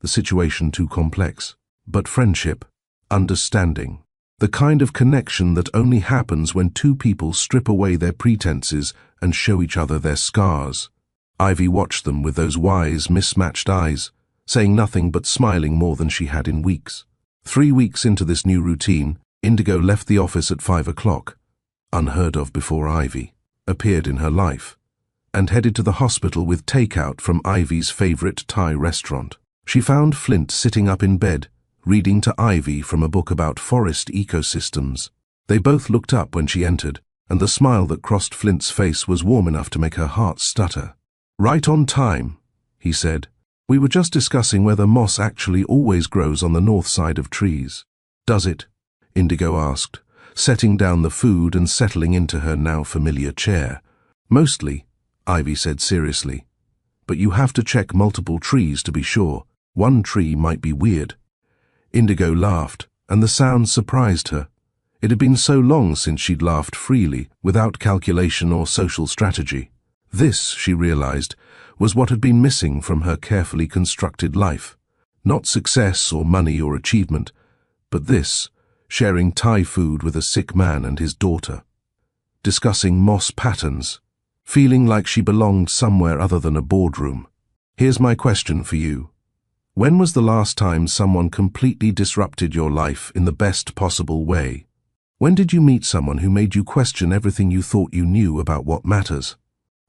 the situation too complex. But friendship, understanding, the kind of connection that only happens when 2 people strip away their pretenses and show each other their scars. Ivy watched them with those wise, mismatched eyes, saying nothing but smiling more than she had in weeks. 3 weeks into this new routine, Indigo left the office at 5 o'clock, unheard of before Ivy appeared in her life, and headed to the hospital with takeout from Ivy's favorite Thai restaurant. She found Flint sitting up in bed, reading to Ivy from a book about forest ecosystems. They both looked up when she entered, and the smile that crossed Flint's face was warm enough to make her heart stutter. Right on time, he said. We were just discussing whether moss actually always grows on the north side of trees. Does it? Indigo asked, setting down the food and settling into her now familiar chair. Mostly, Ivy said seriously. But you have to check multiple trees to be sure. One tree might be weird. Indigo laughed, and the sound surprised her. It had been so long since she'd laughed freely, without calculation or social strategy. This, she realized, was what had been missing from her carefully constructed life. Not success or money or achievement, but this, sharing Thai food with a sick man and his daughter. Discussing moss patterns, feeling like she belonged somewhere other than a boardroom. Here's my question for you. When was the last time someone completely disrupted your life in the best possible way? When did you meet someone who made you question everything you thought you knew about what matters?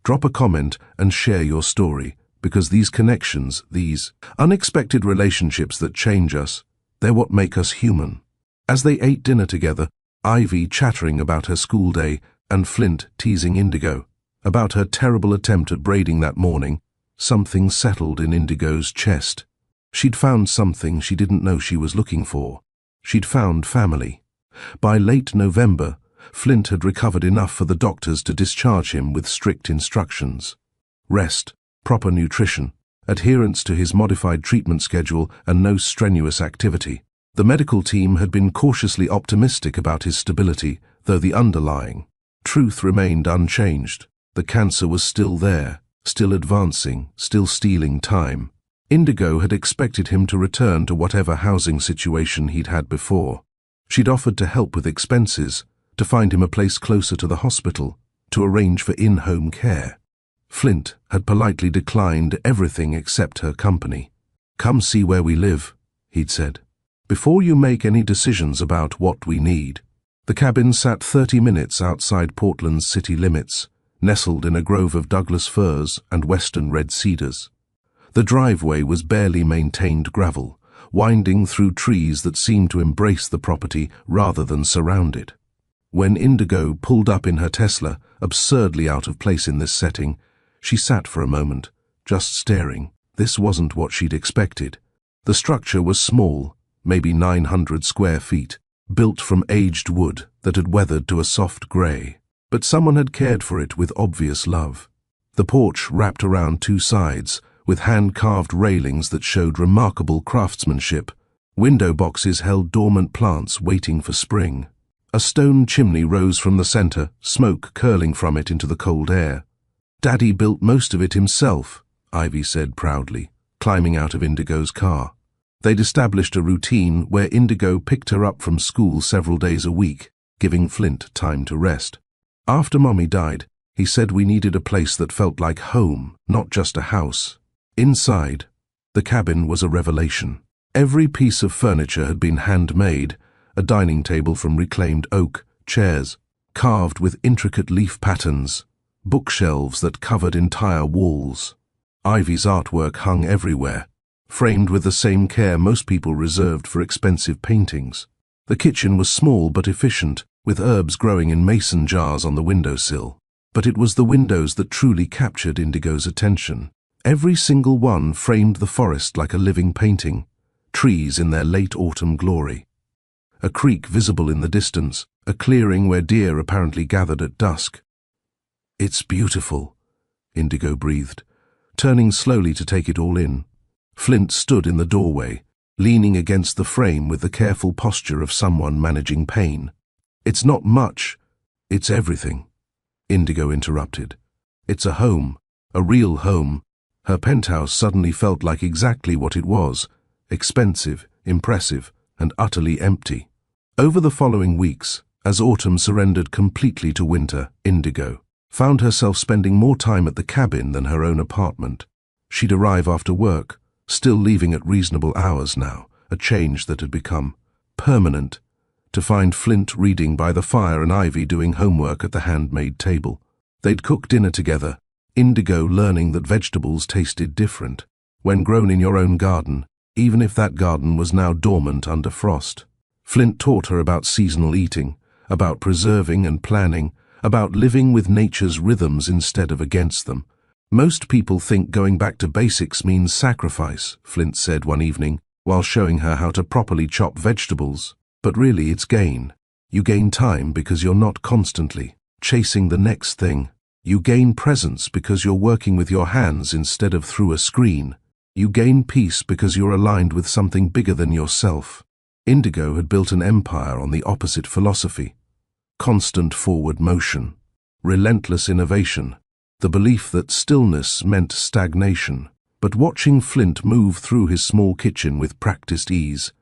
Drop a comment and share your story, because these connections, these unexpected relationships that change us, They're what make us human. As they ate dinner together, Ivy chattering about her school day and Flint teasing Indigo about her terrible attempt at braiding that morning, something settled in Indigo's chest. She'd found something she didn't know she was looking for. She'd found family. By late November, Flint had recovered enough for the doctors to discharge him with strict instructions. Rest, proper nutrition, adherence to his modified treatment schedule, and no strenuous activity. The medical team had been cautiously optimistic about his stability, though the underlying truth remained unchanged. The cancer was still there, still advancing, still stealing time. Indigo had expected him to return to whatever housing situation he'd had before. She'd offered to help with expenses, to find him a place closer to the hospital, to arrange for in-home care. Flint had politely declined everything except her company. "Come see where we live," he'd said, "before you make any decisions about what we need." The cabin sat 30 minutes outside Portland's city limits, nestled in a grove of Douglas firs and western red cedars. The driveway was barely maintained gravel, winding through trees that seemed to embrace the property rather than surround it. When Indigo pulled up in her Tesla, absurdly out of place in this setting, she sat for a moment, just staring. This wasn't what she'd expected. The structure was small, maybe 900 square feet, built from aged wood that had weathered to a soft grey. But someone had cared for it with obvious love. The porch wrapped around two sides, with hand-carved railings that showed remarkable craftsmanship. Window boxes held dormant plants waiting for spring. A stone chimney rose from the center, smoke curling from it into the cold air. "Daddy built most of it himself," Ivy said proudly, climbing out of Indigo's car. They'd established a routine where Indigo picked her up from school several days a week, giving Flint time to rest. "After Mommy died, he said we needed a place that felt like home, not just a house." Inside, the cabin was a revelation. Every piece of furniture had been handmade, a dining table from reclaimed oak, chairs carved with intricate leaf patterns, bookshelves that covered entire walls. Ivy's artwork hung everywhere, framed with the same care most people reserved for expensive paintings. The kitchen was small but efficient, with herbs growing in mason jars on the windowsill. But it was the windows that truly captured Indigo's attention. Every single one framed the forest like a living painting, trees in their late autumn glory. A creek visible in the distance, a clearing where deer apparently gathered at dusk. "It's beautiful," Indigo breathed, turning slowly to take it all in. Flint stood in the doorway, leaning against the frame with the careful posture of someone managing pain. "It's not much, it's everything," Indigo interrupted. "It's a home, a real home." Her penthouse suddenly felt like exactly what it was: expensive, impressive, and utterly empty. Over the following weeks, as autumn surrendered completely to winter, Indigo found herself spending more time at the cabin than her own apartment. She'd arrive after work, still leaving at reasonable hours now, a change that had become permanent, to find Flint reading by the fire and Ivy doing homework at the handmade table. They'd cook dinner together, Indigo learning that vegetables tasted different when grown in your own garden, even if that garden was now dormant under frost. Flint taught her about seasonal eating, about preserving and planning, about living with nature's rhythms instead of against them. "Most people think going back to basics means sacrifice," Flint said one evening, while showing her how to properly chop vegetables. "But really it's gain. You gain time because you're not constantly chasing the next thing. You gain presence because you're working with your hands instead of through a screen. You gain peace because you're aligned with something bigger than yourself." Indigo had built an empire on the opposite philosophy: constant forward motion, relentless innovation, the belief that stillness meant stagnation. But watching Flint move through his small kitchen with practiced ease,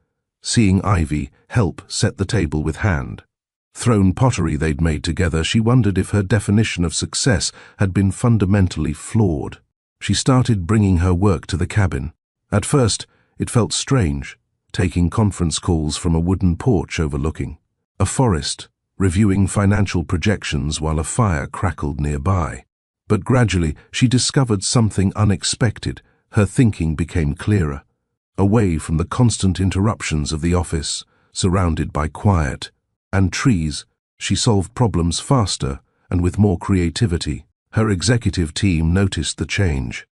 seeing Ivy help set the table with hand-thrown pottery they'd made together, she wondered if her definition of success had been fundamentally flawed. She started bringing her work to the cabin. At first, it felt strange, taking conference calls from a wooden porch overlooking a forest, reviewing financial projections while a fire crackled nearby. But gradually, she discovered something unexpected. Her thinking became clearer. away from the constant interruptions of the office, surrounded by quiet and trees. She solved problems faster and with more creativity. Her executive team noticed the change.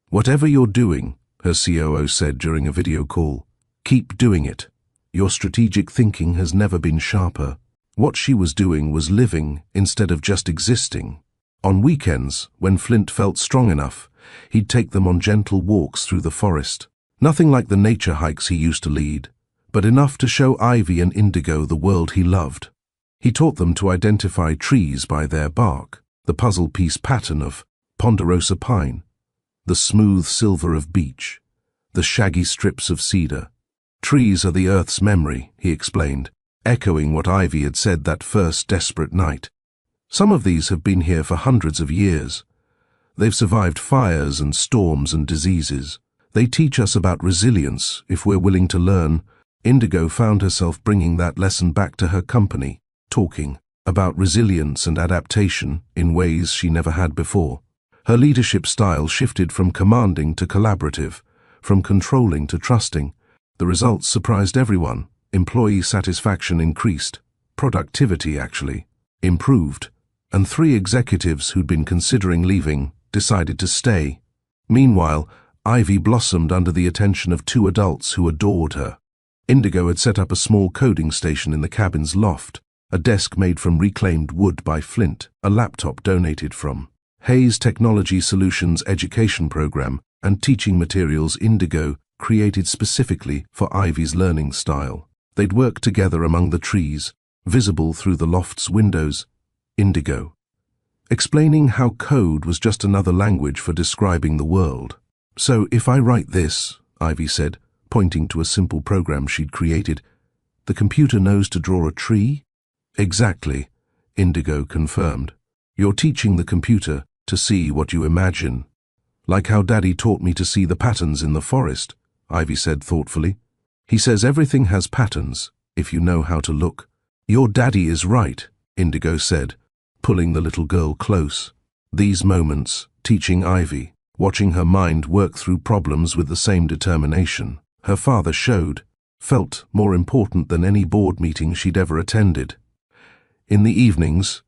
"Whatever you're doing," her COO said during a video call, "keep doing it. Your strategic thinking has never been sharper." What she was doing was living instead of just existing. On weekends, when Flint felt strong enough, he'd take them on gentle walks through the forest. Nothing like the nature hikes he used to lead, but enough to show Ivy and Indigo the world he loved. He taught them to identify trees by their bark, the puzzle piece pattern of ponderosa pine, the smooth silver of beech, the shaggy strips of cedar. Trees are the earth's memory, he explained, echoing what Ivy had said that first desperate night. Some of these have been here for hundreds of years. They've survived fires and storms and diseases. They teach us about resilience if we're willing to learn. Indigo found herself bringing that lesson back to her company, talking about resilience and adaptation in ways she never had before. Her leadership style shifted from commanding to collaborative, from controlling to trusting. The results surprised everyone. Employee satisfaction increased, productivity actually improved, and 3 executives who'd been considering leaving decided to stay. Meanwhile, Ivy blossomed under the attention of 2 adults who adored her. Indigo had set up a small coding station in the cabin's loft, a desk made from reclaimed wood by Flint, a laptop donated from Hayes Technology Solutions education program, and teaching materials Indigo created specifically for Ivy's learning style. They'd work together among the trees, visible through the loft's windows. Indigo, explaining how code was just another language for describing the world. "So if I write this," Ivy said, pointing to a simple program she'd created, "the computer knows to draw a tree?" "Exactly," Indigo confirmed. "You're teaching the computer to see what you imagine. Like how Daddy taught me to see the patterns in the forest," Ivy said thoughtfully. "He says everything has patterns, if you know how to look." "Your daddy is right," Indigo said, pulling the little girl close. These moments, teaching Ivy, watching her mind work through problems with the same determination her father showed, felt more important than any board meeting she'd ever attended. In the evenings,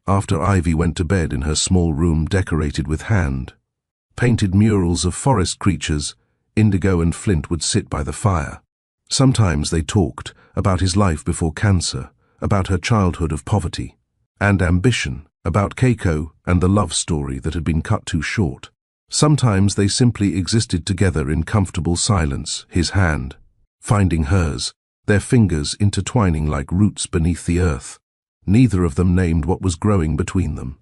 after Ivy went to bed in her small room decorated with hand-painted murals of forest creatures, Indigo and Flint would sit by the fire. Sometimes they talked about his life before cancer, about her childhood of poverty and ambition, about Keiko and the love story that had been cut too short. Sometimes they simply existed together in comfortable silence, his hand finding hers, their fingers intertwining like roots beneath the earth. Neither of them named what was growing between them.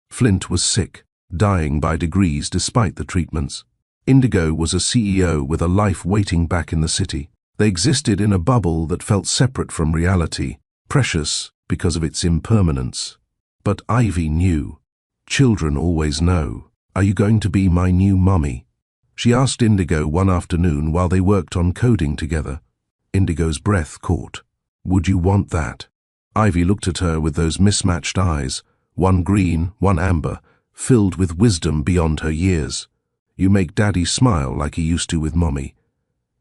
Flint was sick, dying by degrees despite the treatments. Indigo was a CEO with a life waiting back in the city. They existed in a bubble that felt separate from reality, precious because of its impermanence. But Ivy knew. Children always know. "Are you going to be my new mummy?" She asked Indigo one afternoon while they worked on coding together. Indigo's breath caught. "Would you want that?" Ivy looked at her with those mismatched eyes, one green, one amber, filled with wisdom beyond her years. "You make Daddy smile like he used to with Mommy.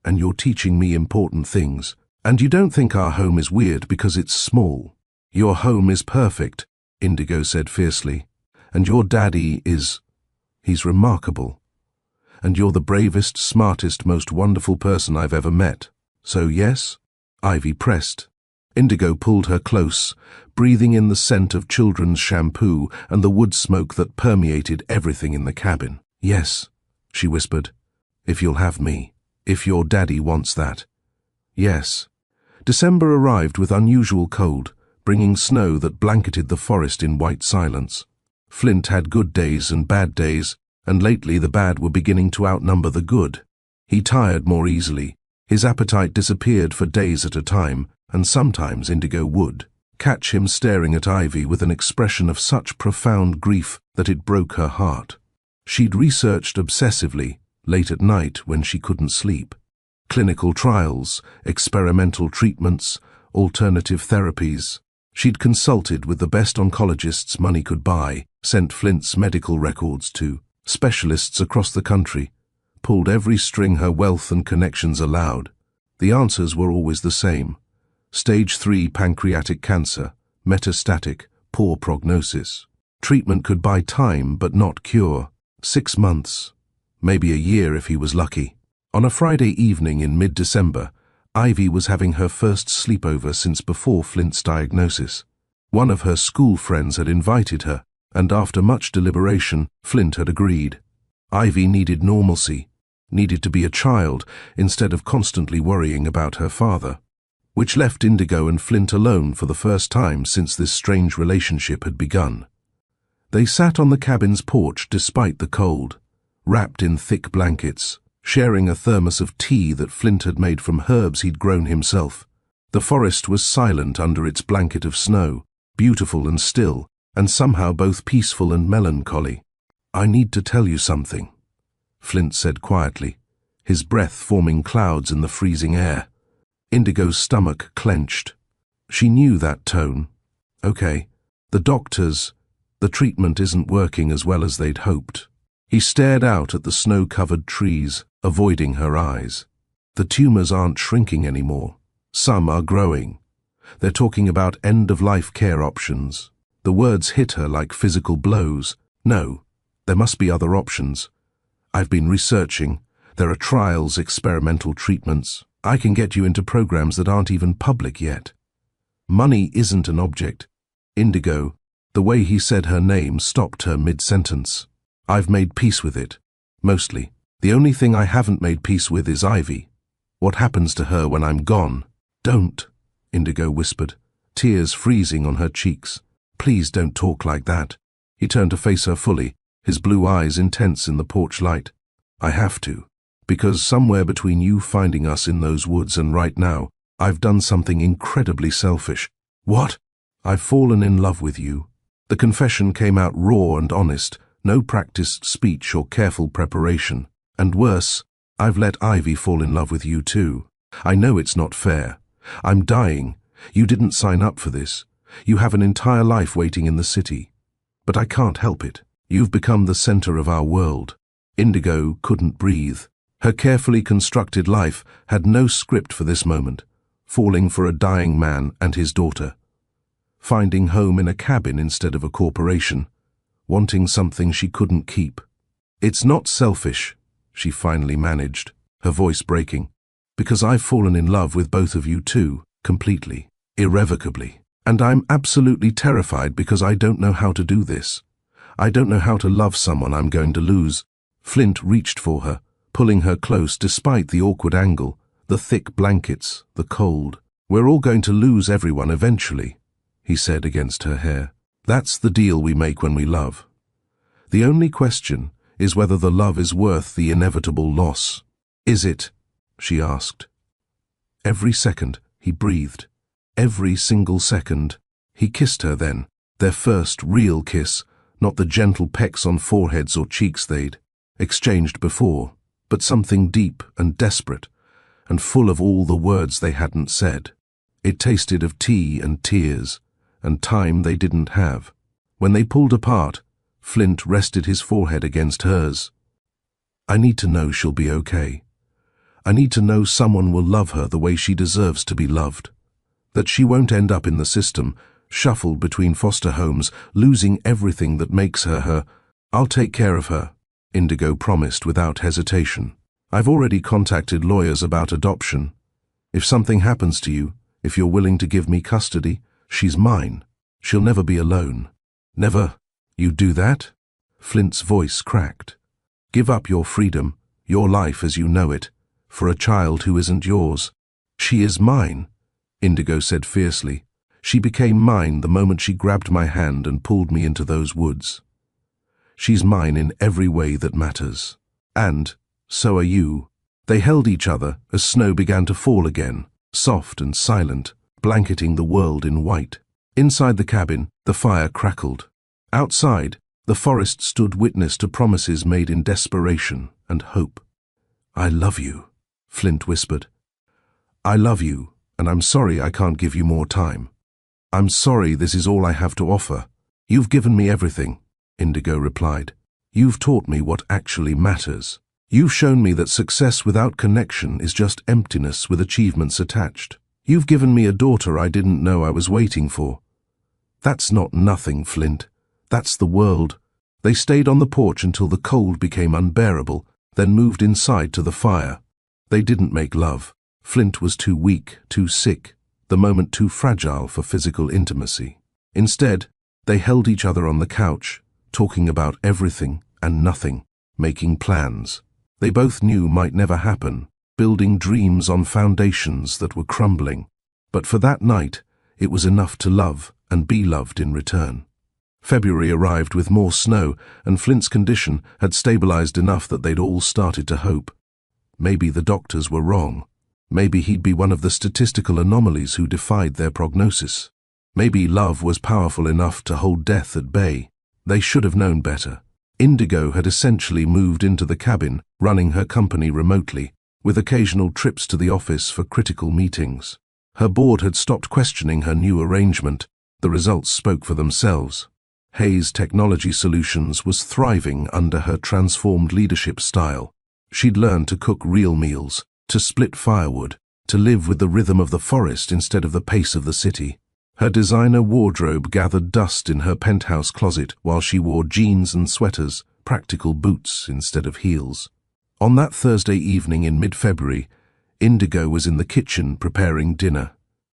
And you're teaching me important things. And you don't think our home is weird because it's small. Your home is perfect," Indigo said fiercely. "And your daddy he's remarkable. And you're the bravest, smartest, most wonderful person I've ever met. So yes?" Ivy pressed. Indigo pulled her close, breathing in the scent of children's shampoo and the wood smoke that permeated everything in the cabin. "Yes," she whispered. "If you'll have me. If your daddy wants that." "Yes." December arrived with unusual cold, bringing snow that blanketed the forest in white silence. Flint had good days and bad days, and lately the bad were beginning to outnumber the good. He tired more easily. His appetite disappeared for days at a time, and sometimes Indigo would catch him staring at Ivy with an expression of such profound grief that it broke her heart. She'd researched obsessively, late at night when she couldn't sleep. Clinical trials, experimental treatments, alternative therapies. She'd consulted with the best oncologists money could buy, sent Flint's medical records to specialists across the country. pulled every string her wealth and connections allowed. The answers were always the same. Stage 3 pancreatic cancer, metastatic, poor prognosis. Treatment could buy time but not cure. 6 months, maybe a year if he was lucky. On a Friday evening in mid-December, Ivy was having her first sleepover since before Flint's diagnosis. One of her school friends had invited her, and after much deliberation, Flint had agreed. Ivy needed normalcy, needed to be a child instead of constantly worrying about her father, which left Indigo and Flint alone for the first time since this strange relationship had begun. They sat on the cabin's porch despite the cold, wrapped in thick blankets, sharing a thermos of tea that Flint had made from herbs he'd grown himself. The forest was silent under its blanket of snow, beautiful and still, and somehow both peaceful and melancholy. "I need to tell you something," Flint said quietly, his breath forming clouds in the freezing air. Indigo's stomach clenched. She knew that tone. "Okay, the treatment isn't working as well as they'd hoped." He stared out at the snow-covered trees, avoiding her eyes. "The tumors aren't shrinking anymore. Some are growing. They're talking about end-of-life care options." The words hit her like physical blows. "No, there must be other options. I've been researching. There are trials, experimental treatments. I can get you into programs that aren't even public yet." Money isn't an object. Indigo, the way he said her name, stopped her mid-sentence. "I've made peace with it. Mostly. The only thing I haven't made peace with is Ivy. What happens to her when I'm gone?" "Don't," Indigo whispered, tears freezing on her cheeks. "Please don't talk like that." He turned to face her fully, his blue eyes intense in the porch light. "I have to. Because somewhere between you finding us in those woods and right now, I've done something incredibly selfish." "What?" "I've fallen in love with you." The confession came out raw and honest, no practiced speech or careful preparation. "And worse, I've let Ivy fall in love with you too. I know it's not fair. I'm dying. You didn't sign up for this. You have an entire life waiting in the city. But I can't help it. You've become the center of our world." Indigo couldn't breathe. Her carefully constructed life had no script for this moment, falling for a dying man and his daughter, finding home in a cabin instead of a corporation, wanting something she couldn't keep. "It's not selfish," she finally managed, her voice breaking, "because I've fallen in love with both of you too, completely, irrevocably. And I'm absolutely terrified because I don't know how to do this. I don't know how to love someone I'm going to lose." Flint reached for her, pulling her close despite the awkward angle, the thick blankets, the cold. "We're all going to lose everyone eventually," he said against her hair. "That's the deal we make when we love. The only question is whether the love is worth the inevitable loss." "Is it?" she asked. Every second, he breathed. Every single second. He kissed her then, their first real kiss, not the gentle pecks on foreheads or cheeks they'd exchanged before, but something deep and desperate, and full of all the words they hadn't said. It tasted of tea and tears, and time they didn't have. When they pulled apart, Flint rested his forehead against hers. "I need to know she'll be okay. I need to know someone will love her the way she deserves to be loved. That she won't end up in the system, shuffled between foster homes, losing everything that makes her her. I'll take care of her," Indigo promised without hesitation. "I've already contacted lawyers about adoption. If something happens to you, if you're willing to give me custody, she's mine. She'll never be alone." "Never? You do that?" Flint's voice cracked. "Give up your freedom, your life as you know it, for a child who isn't yours." "She is mine," Indigo said fiercely. "She became mine the moment she grabbed my hand and pulled me into those woods. She's mine in every way that matters. And so are you." They held each other as snow began to fall again, soft and silent, blanketing the world in white. Inside the cabin, the fire crackled. Outside, the forest stood witness to promises made in desperation and hope. "I love you," Flint whispered. "I love you, and I'm sorry I can't give you more time. I'm sorry this is all I have to offer." "You've given me everything," Indigo replied. "You've taught me what actually matters." You've shown me that success without connection is just emptiness with achievements attached. You've given me a daughter I didn't know I was waiting for. That's not nothing, Flint. That's the world. They stayed on the porch until the cold became unbearable, then moved inside to the fire. They didn't make love. Flint was too weak, too sick, the moment too fragile for physical intimacy. Instead, they held each other on the couch, talking about everything and nothing, making plans they both knew might never happen, building dreams on foundations that were crumbling. But for that night, it was enough to love and be loved in return. February arrived with more snow, and Flint's condition had stabilized enough that they'd all started to hope. Maybe the doctors were wrong. Maybe he'd be one of the statistical anomalies who defied their prognosis. Maybe love was powerful enough to hold death at bay. They should have known better. Indigo had essentially moved into the cabin, running her company remotely, with occasional trips to the office for critical meetings. Her board had stopped questioning her new arrangement. The results spoke for themselves. Hayes Technology Solutions was thriving under her transformed leadership style. She'd learned to cook real meals, to split firewood, to live with the rhythm of the forest instead of the pace of the city. Her designer wardrobe gathered dust in her penthouse closet while she wore jeans and sweaters, practical boots instead of heels. On that Thursday evening in mid-February, Indigo was in the kitchen preparing dinner.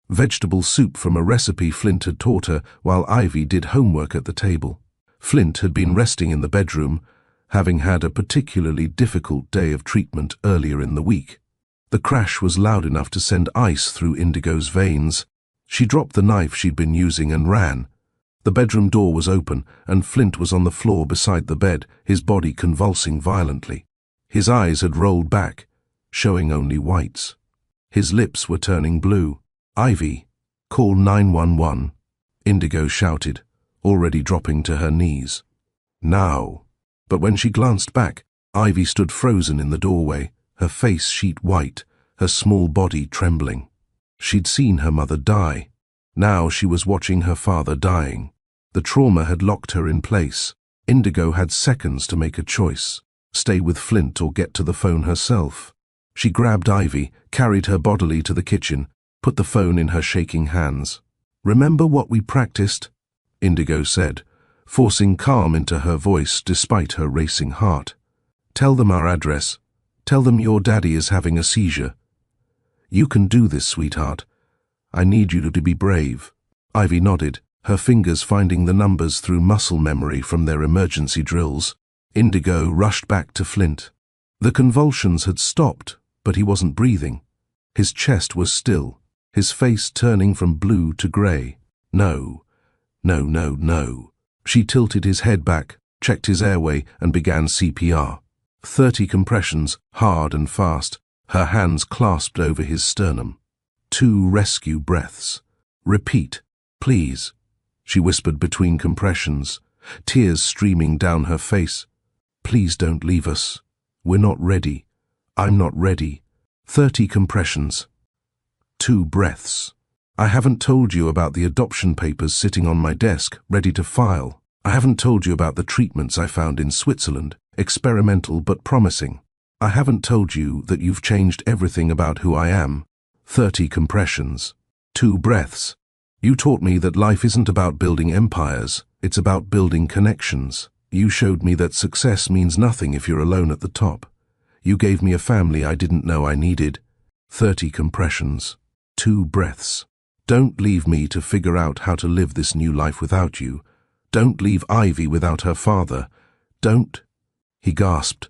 Vegetable soup from a recipe Flint had taught her while Ivy did homework at the table. Flint had been resting in the bedroom, having had a particularly difficult day of treatment earlier in the week. The crash was loud enough to send ice through Indigo's veins. She dropped the knife she'd been using and ran. The bedroom door was open, and Flint was on the floor beside the bed, his body convulsing violently. His eyes had rolled back, showing only whites. His lips were turning blue. "Ivy, call 911, Indigo shouted, already dropping to her knees. "Now." But when she glanced back, Ivy stood frozen in the doorway, her face sheet white, her small body trembling. She'd seen her mother die. Now she was watching her father dying. The trauma had locked her in place. Indigo had seconds to make a choice: stay with Flint or get to the phone herself. She grabbed Ivy, carried her bodily to the kitchen, put the phone in her shaking hands. "Remember what we practiced?" Indigo said, forcing calm into her voice despite her racing heart. "Tell them our address. Tell them your daddy is having a seizure. You can do this, sweetheart. I need you to be brave." Ivy nodded, her fingers finding the numbers through muscle memory from their emergency drills. Indigo rushed back to Flint. The convulsions had stopped, but he wasn't breathing. His chest was still, his face turning from blue to grey. No, no, no, no. She tilted his head back, checked his airway, and began CPR. 30 compressions, hard and fast, her hands clasped over his sternum. 2 rescue breaths. "Repeat, please," she whispered between compressions, tears streaming down her face. "Please don't leave us. We're not ready. I'm not ready." 30 compressions. 2 breaths. "I haven't told you about the adoption papers sitting on my desk, ready to file. I haven't told you about the treatments I found in Switzerland, experimental but promising. I haven't told you that you've changed everything about who I am." 30 compressions. 2 breaths. "You taught me that life isn't about building empires, it's about building connections. You showed me that success means nothing if you're alone at the top. You gave me a family I didn't know I needed." 30 compressions. 2 breaths. "Don't leave me to figure out how to live this new life without you. Don't leave Ivy without her father. Don't." He gasped.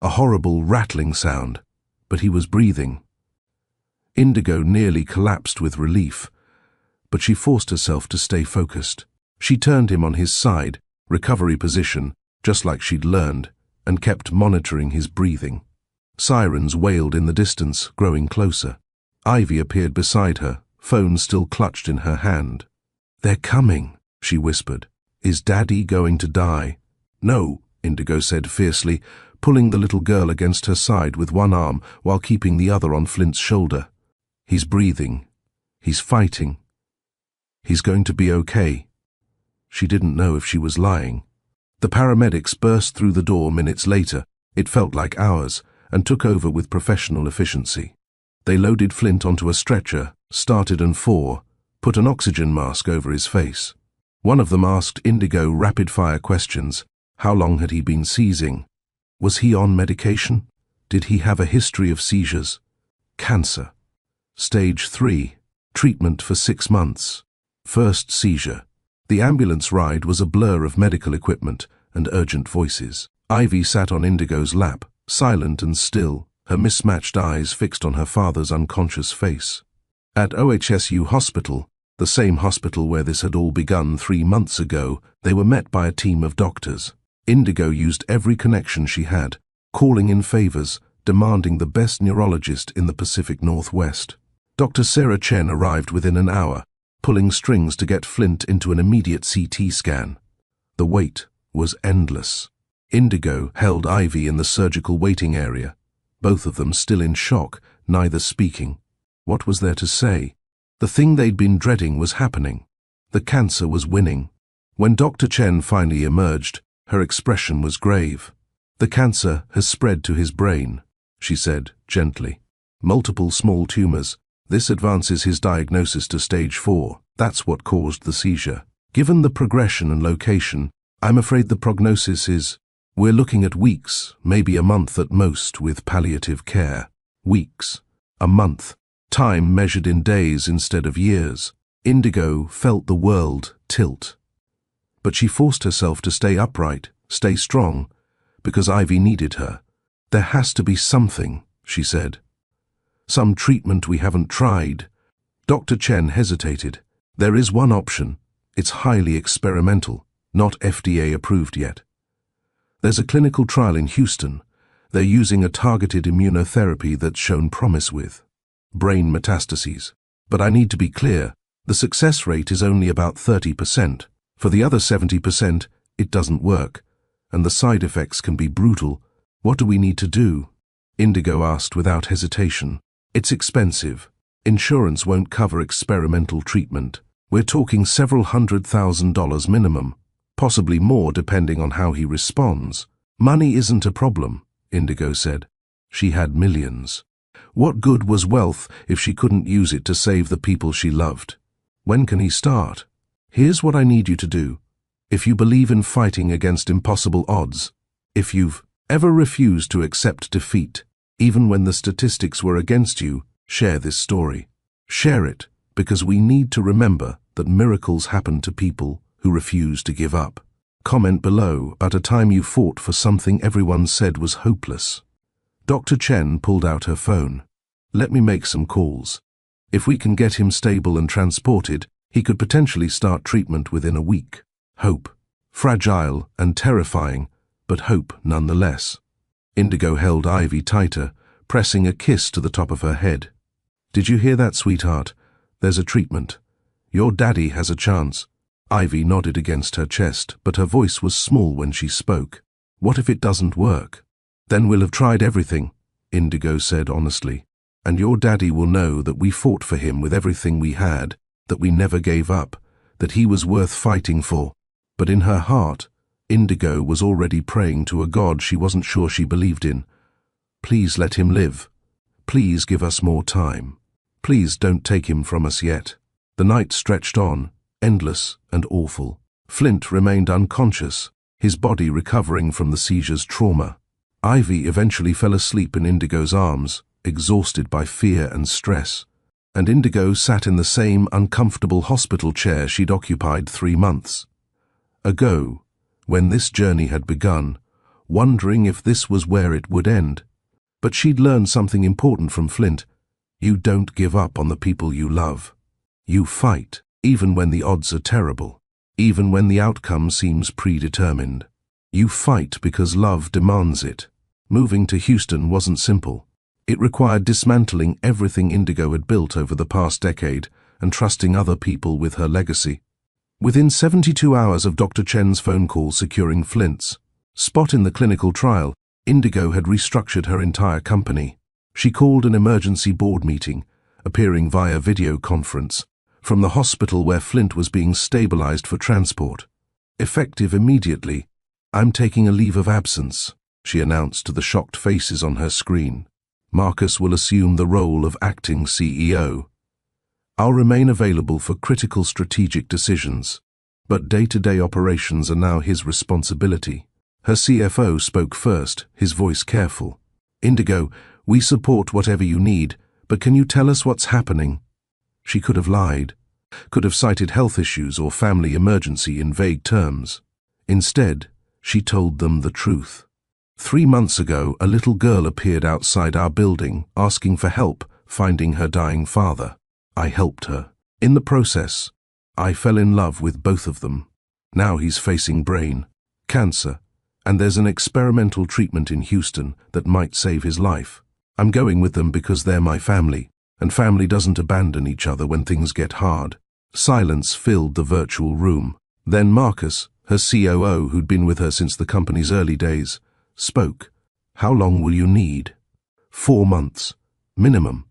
A horrible rattling sound, but he was breathing. Indigo nearly collapsed with relief, but she forced herself to stay focused. She turned him on his side, recovery position, just like she'd learned, and kept monitoring his breathing. Sirens wailed in the distance, growing closer. Ivy appeared beside her, phone still clutched in her hand. "They're coming," she whispered. "Is Daddy going to die?" "No," Indigo said fiercely, pulling the little girl against her side with one arm while keeping the other on Flint's shoulder. "He's breathing. He's fighting. He's going to be okay." She didn't know if she was lying. The paramedics burst through the door minutes later. It felt like hours, and took over with professional efficiency. They loaded Flint onto a stretcher, started and put an oxygen mask over his face. One of them asked Indigo rapid-fire questions. How long had he been seizing? Was he on medication? Did he have a history of seizures? Cancer. Stage 3. Treatment for 6 months. First seizure. The ambulance ride was a blur of medical equipment and urgent voices. Ivy sat on Indigo's lap, silent and still, her mismatched eyes fixed on her father's unconscious face. At OHSU Hospital, the same hospital where this had all begun 3 months ago, they were met by a team of doctors. Indigo used every connection she had, calling in favors, demanding the best neurologist in the Pacific Northwest. Dr. Sarah Chen arrived within an hour, pulling strings to get Flint into an immediate CT scan. The wait was endless. Indigo held Ivy in the surgical waiting area, both of them still in shock, neither speaking. What was there to say? The thing they'd been dreading was happening. The cancer was winning. When Dr. Chen finally emerged, her expression was grave. "The cancer has spread to his brain," she said gently. "Multiple small tumors. This advances his diagnosis to stage 4. That's what caused the seizure. Given the progression and location, I'm afraid the prognosis is, we're looking at weeks, maybe a month at most with palliative care." Weeks. A month. Time measured in days instead of years. Indigo felt the world tilt. But she forced herself to stay upright, stay strong, because Ivy needed her. "There has to be something," she said. "Some treatment we haven't tried." Dr. Chen hesitated. "There is one option. It's highly experimental, not FDA approved yet. There's a clinical trial in Houston. They're using a targeted immunotherapy that's shown promise with brain metastases. But I need to be clear, the success rate is only about 30%. For the other 70%, it doesn't work, and the side effects can be brutal. What do we need to do?" Indigo asked without hesitation. "It's expensive. Insurance won't cover experimental treatment. We're talking several $100,000 minimum, possibly more depending on how he responds." "Money isn't a problem," Indigo said. She had millions. What good was wealth if she couldn't use it to save the people she loved? "When can he start?" "Here's what I need you to do. If you believe in fighting against impossible odds, if you've ever refused to accept defeat, even when the statistics were against you, share this story. Share it, because we need to remember that miracles happen to people who refuse to give up. Comment below about a time you fought for something everyone said was hopeless." Dr. Chen pulled out her phone. "Let me make some calls. If we can get him stable and transported, he could potentially start treatment within a week." Hope. Fragile and terrifying, but hope nonetheless. Indigo held Ivy tighter, pressing a kiss to the top of her head. "Did you hear that, sweetheart? There's a treatment. Your daddy has a chance." Ivy nodded against her chest, but her voice was small when she spoke. "What if it doesn't work?" "Then we'll have tried everything," Indigo said honestly. "And your daddy will know that we fought for him with everything we had, that we never gave up, that he was worth fighting for." But in her heart, Indigo was already praying to a God she wasn't sure she believed in. "Please let him live. Please give us more time. Please don't take him from us yet." The night stretched on, endless and awful. Flint remained unconscious, his body recovering from the seizure's trauma. Ivy eventually fell asleep in Indigo's arms, exhausted by fear and stress, and Indigo sat in the same uncomfortable hospital chair she'd occupied 3 months ago, when this journey had begun, wondering if this was where it would end. But she'd learned something important from Flint. You don't give up on the people you love. You fight, even when the odds are terrible, even when the outcome seems predetermined. You fight because love demands it. Moving to Houston wasn't simple. It required dismantling everything Indigo had built over the past decade and trusting other people with her legacy. Within 72 hours of Dr. Chen's phone call securing Flint's spot in the clinical trial, Indigo had restructured her entire company. She called an emergency board meeting, appearing via video conference, from the hospital where Flint was being stabilized for transport. Effective immediately, "I'm taking a leave of absence," she announced to the shocked faces on her screen. Marcus will assume the role of acting CEO. I'll remain available for critical strategic decisions, but day-to-day operations are now his responsibility. Her CFO spoke first, his voice careful. Indigo, we support whatever you need, but can you tell us what's happening? She could have lied, could have cited health issues or family emergency in vague terms. Instead, she told them the truth. 3 months ago, a little girl appeared outside our building, asking for help finding her dying father. I helped her. In the process, I fell in love with both of them. Now he's facing brain cancer, and there's an experimental treatment in Houston that might save his life. I'm going with them because they're my family, and family doesn't abandon each other when things get hard. Silence filled the virtual room. Then Marcus, her COO, who'd been with her since the company's early days, spoke. How long will you need? 4 months. Minimum.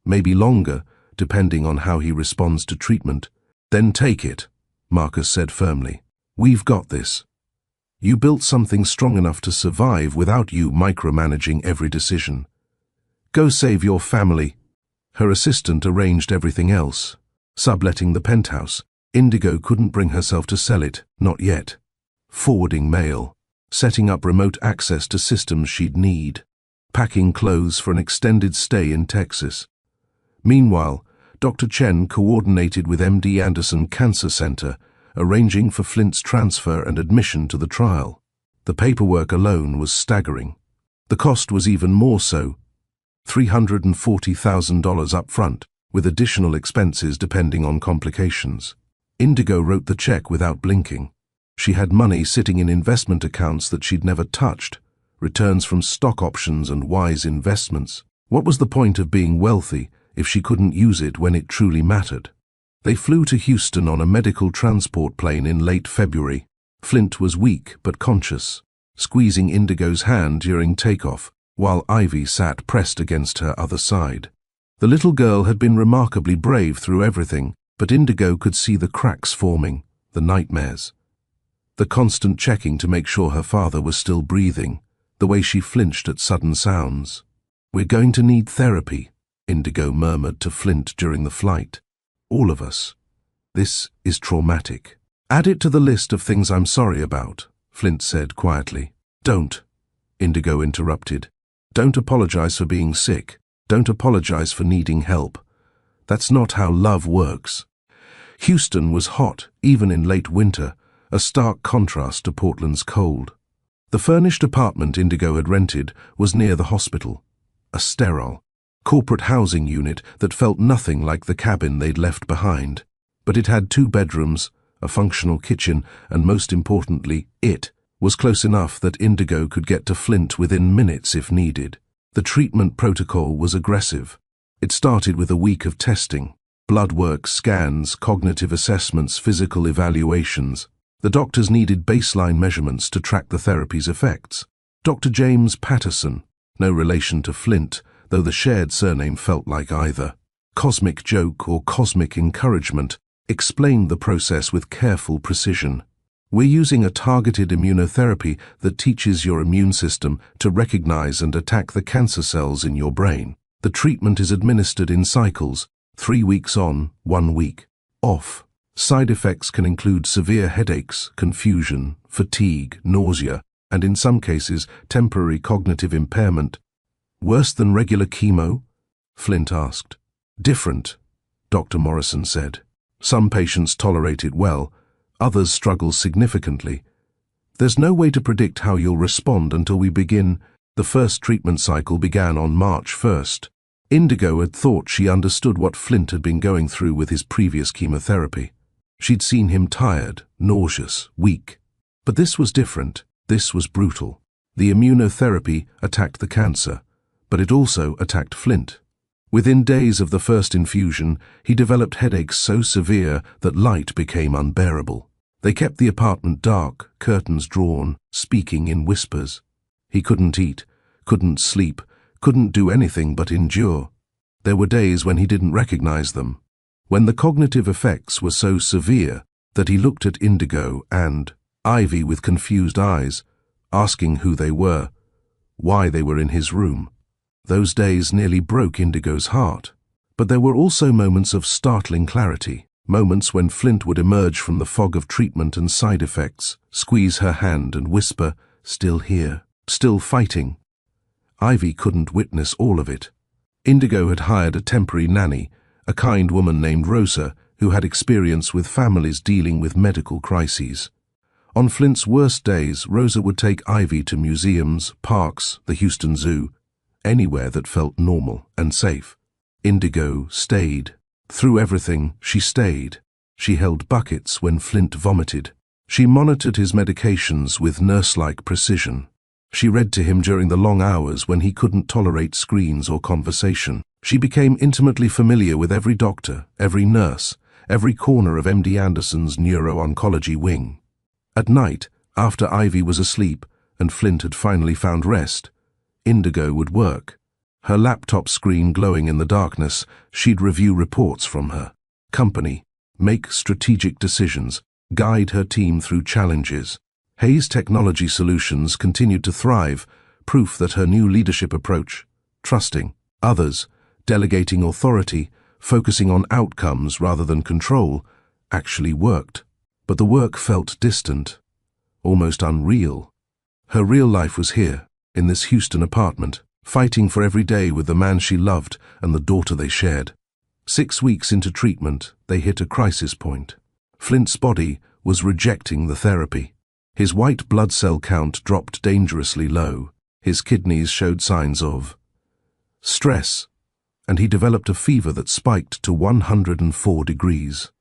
Maybe longer, depending on how he responds to treatment. Then take it, Marcus said firmly. We've got this. You built something strong enough to survive without you micromanaging every decision. Go save your family. Her assistant arranged everything else. Subletting the penthouse. Indigo couldn't bring herself to sell it, not yet. Forwarding mail. Setting up remote access to systems she'd need. Packing clothes for an extended stay in Texas. Meanwhile, Dr. Chen coordinated with MD Anderson Cancer Center, arranging for Flint's transfer and admission to the trial. The paperwork alone was staggering. The cost was even more so, $340,000 up front, with additional expenses depending on complications. Indigo wrote the check without blinking. She had money sitting in investment accounts that she'd never touched, returns from stock options and wise investments. What was the point of being wealthy if she couldn't use it when it truly mattered? They flew to Houston on a medical transport plane in late February. Flint was weak but conscious, squeezing Indigo's hand during takeoff, while Ivy sat pressed against her other side. The little girl had been remarkably brave through everything, but Indigo could see the cracks forming, the nightmares. The constant checking to make sure her father was still breathing, the way she flinched at sudden sounds. We're going to need therapy, Indigo murmured to Flint during the flight. All of us. This is traumatic. Add it to the list of things I'm sorry about, Flint said quietly. Don't, Indigo interrupted. Don't apologize for being sick. Don't apologize for needing help. That's not how love works. Houston was hot, even in late winter, a stark contrast to Portland's cold. The furnished apartment Indigo had rented was near the hospital, a sterile, corporate housing unit that felt nothing like the cabin they'd left behind. But it had 2 bedrooms, a functional kitchen, and most importantly, it was close enough that Indigo could get to Flint within minutes if needed. The treatment protocol was aggressive. It started with a week of testing, blood work, scans, cognitive assessments, physical evaluations. The doctors needed baseline measurements to track the therapy's effects. Dr. James Patterson, no relation to Flint, though the shared surname felt like either. Cosmic joke or cosmic encouragement, explained the process with careful precision. We're using a targeted immunotherapy that teaches your immune system to recognize and attack the cancer cells in your brain. The treatment is administered in cycles, 3 weeks on, 1 week off. Side effects can include severe headaches, confusion, fatigue, nausea, and in some cases, temporary cognitive impairment. Worse than regular chemo? Flint asked. Different, Dr. Morrison said. Some patients tolerate it well, others struggle significantly. There's no way to predict how you'll respond until we begin. The first treatment cycle began on March 1st. Indigo had thought she understood what Flint had been going through with his previous chemotherapy. She'd seen him tired, nauseous, weak. But this was different. This was brutal. The immunotherapy attacked the cancer, but it also attacked Flint. Within days of the first infusion, he developed headaches so severe that light became unbearable. They kept the apartment dark, curtains drawn, speaking in whispers. He couldn't eat, couldn't sleep, couldn't do anything but endure. There were days when he didn't recognize them, when the cognitive effects were so severe that he looked at Indigo and Ivy with confused eyes, asking who they were. why they were in his room. Those days nearly broke Indigo's heart. But there were also moments of startling clarity, moments when Flint would emerge from the fog of treatment and side effects, squeeze her hand and whisper, "Still here, still fighting." Ivy couldn't witness all of it. Indigo had hired a temporary nanny, a kind woman named Rosa, who had experience with families dealing with medical crises. On Flint's worst days, Rosa would take Ivy to museums, parks, the Houston Zoo, anywhere that felt normal and safe. Indigo stayed. Through everything, she stayed. She held buckets when Flint vomited. She monitored his medications with nurse-like precision. She read to him during the long hours when he couldn't tolerate screens or conversation. She became intimately familiar with every doctor, every nurse, every corner of MD Anderson's neuro-oncology wing. At night, after Ivy was asleep and Flint had finally found rest, Indigo would work. Her laptop screen glowing in the darkness, she'd review reports from her company, make strategic decisions, guide her team through challenges. Hayes Technology Solutions continued to thrive, proof that her new leadership approach, trusting others, delegating authority, focusing on outcomes rather than control, actually worked. But the work felt distant, almost unreal. Her real life was here, in this Houston apartment, fighting for every day with the man she loved and the daughter they shared. 6 weeks into treatment, they hit a crisis point. Flint's body was rejecting the therapy. His white blood cell count dropped dangerously low. His kidneys showed signs of stress, and he developed a fever that spiked to 104 degrees.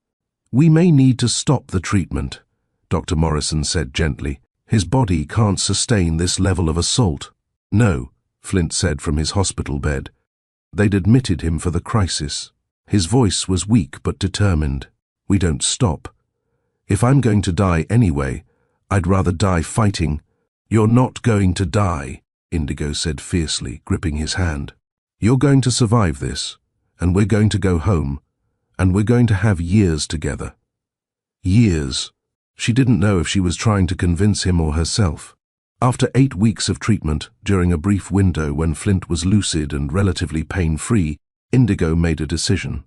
"We may need to stop the treatment," Dr. Morrison said gently. "His body can't sustain this level of assault." "No," Flint said from his hospital bed. They'd admitted him for the crisis. His voice was weak but determined. "We don't stop. If I'm going to die anyway, I'd rather die fighting." "You're not going to die," Indigo said fiercely, gripping his hand. "You're going to survive this, and we're going to go home, and we're going to have years together." Years. She didn't know if she was trying to convince him or herself. After 8 weeks of treatment, during a brief window when Flint was lucid and relatively pain-free, Indigo made a decision.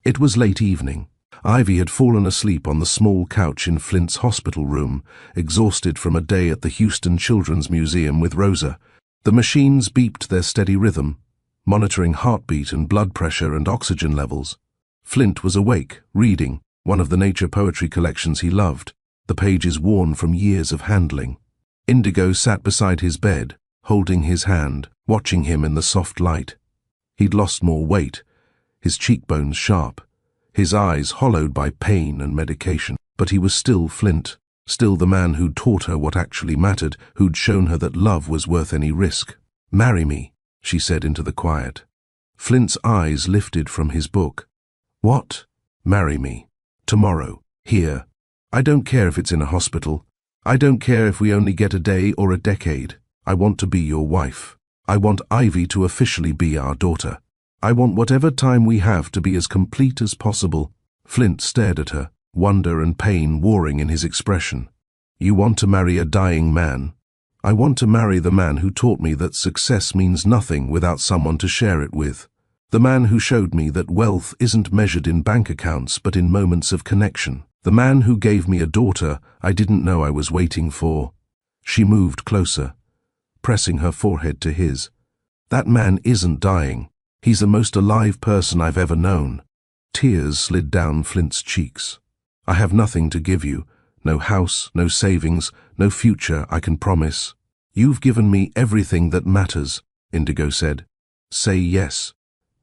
It was late evening. Ivy had fallen asleep on the small couch in Flint's hospital room, exhausted from a day at the Houston Children's Museum with Rosa. The machines beeped their steady rhythm, monitoring heartbeat and blood pressure and oxygen levels. Flint was awake, reading one of the nature poetry collections he loved, the pages worn from years of handling. Indigo sat beside his bed, holding his hand, watching him in the soft light. He'd lost more weight, his cheekbones sharp, his eyes hollowed by pain and medication. But he was still Flint, still the man who'd taught her what actually mattered, who'd shown her that love was worth any risk. "Marry me," she said into the quiet. Flint's eyes lifted from his book. "What?" "Marry me. Tomorrow. Here. I don't care if it's in a hospital. I don't care if we only get a day or a decade. I want to be your wife. I want Ivy to officially be our daughter. I want whatever time we have to be as complete as possible." Flint stared at her, wonder and pain warring in his expression. "You want to marry a dying man? I want to marry the man who taught me that success means nothing without someone to share it with. The man who showed me that wealth isn't measured in bank accounts but in moments of connection. The man who gave me a daughter I didn't know I was waiting for." She moved closer, pressing her forehead to his. "That man isn't dying. He's the most alive person I've ever known." Tears slid down Flint's cheeks. "I have nothing to give you. No house, no savings, no future I can promise. You've given me everything that matters," Indigo said. "Say yes."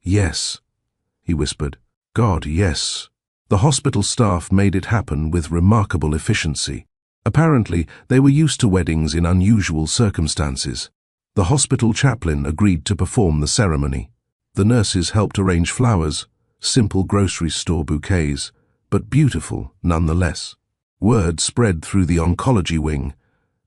"Yes," he whispered. "God, yes." The hospital staff made it happen with remarkable efficiency. Apparently, they were used to weddings in unusual circumstances. The hospital chaplain agreed to perform the ceremony. The nurses helped arrange flowers, simple grocery store bouquets, but beautiful nonetheless. Word spread through the oncology wing,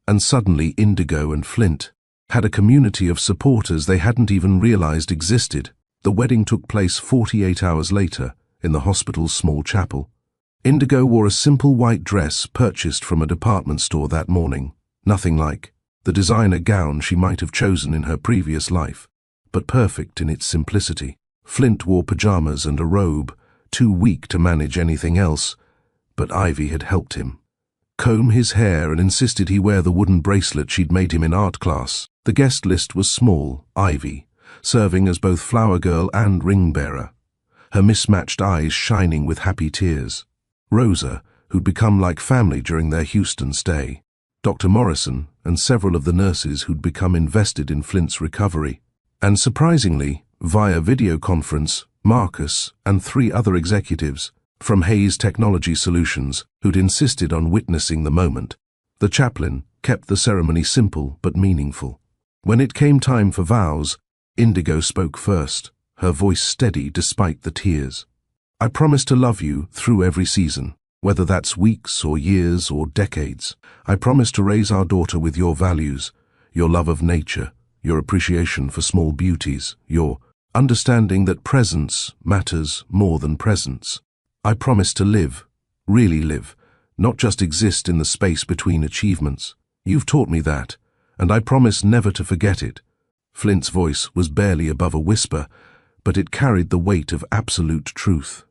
and suddenly Indigo and Flint had a community of supporters they hadn't even realized existed. The wedding took place 48 hours later in the hospital's small chapel. Indigo wore a simple white dress purchased from a department store that morning. Nothing like the designer gown she might have chosen in her previous life, but perfect in its simplicity. Flint wore pajamas and a robe, too weak to manage anything else, but Ivy had helped him. Comb his hair and insisted he wear the wooden bracelet she'd made him in art class. The guest list was small, Ivy, serving as both flower girl and ring bearer, her mismatched eyes shining with happy tears. Rosa, who'd become like family during their Houston stay. Dr. Morrison and several of the nurses who'd become invested in Flint's recovery. And surprisingly, via video conference, Marcus and 3 other executives from Hayes Technology Solutions who'd insisted on witnessing the moment. The chaplain kept the ceremony simple but meaningful. When it came time for vows, Indigo spoke first, her voice steady despite the tears. I promise to love you through every season, whether that's weeks or years or decades. I promise to raise our daughter with your values, your love of nature, your appreciation for small beauties, your understanding that presence matters more than presence. I promise to live, really live, not just exist in the space between achievements. You've taught me that, and I promise never to forget it. Flint's voice was barely above a whisper, but it carried the weight of absolute truth.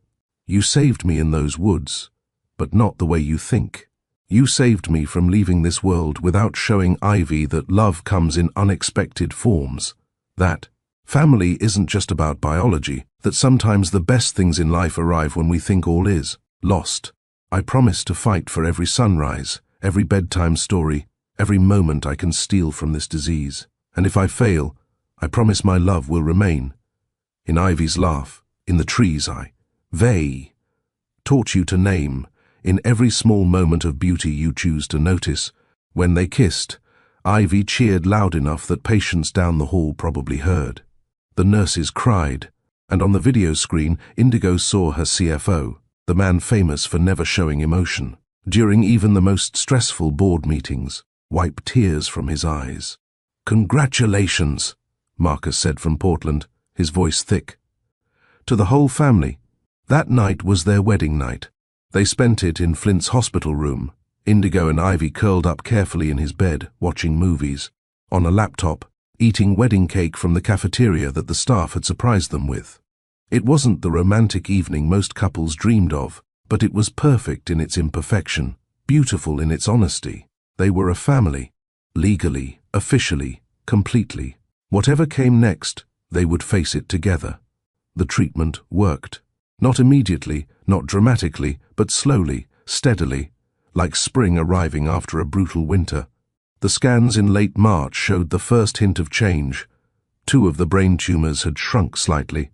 You saved me in those woods, but not the way you think. You saved me from leaving this world without showing Ivy that love comes in unexpected forms. That family isn't just about biology, that sometimes the best things in life arrive when we think all is lost. I promise to fight for every sunrise, every bedtime story, every moment I can steal from this disease. And if I fail, I promise my love will remain. In Ivy's laugh, in the trees they taught you to name, in every small moment of beauty you choose to notice. When they kissed, Ivy cheered loud enough that patients down the hall probably heard. The nurses cried, and on the video screen, Indigo saw her CFO, the man famous for never showing emotion, during even the most stressful board meetings, wipe tears from his eyes. Congratulations, Marcus said from Portland, his voice thick. To the whole family, that night was their wedding night. They spent it in Flint's hospital room, Indigo and Ivy curled up carefully in his bed, watching movies, on a laptop, eating wedding cake from the cafeteria that the staff had surprised them with. It wasn't the romantic evening most couples dreamed of, but it was perfect in its imperfection, beautiful in its honesty. They were a family, legally, officially, completely. Whatever came next, they would face it together. The treatment worked. Not immediately, not dramatically, but slowly, steadily, like spring arriving after a brutal winter. The scans in late March showed the first hint of change. 2 of the brain tumors had shrunk slightly.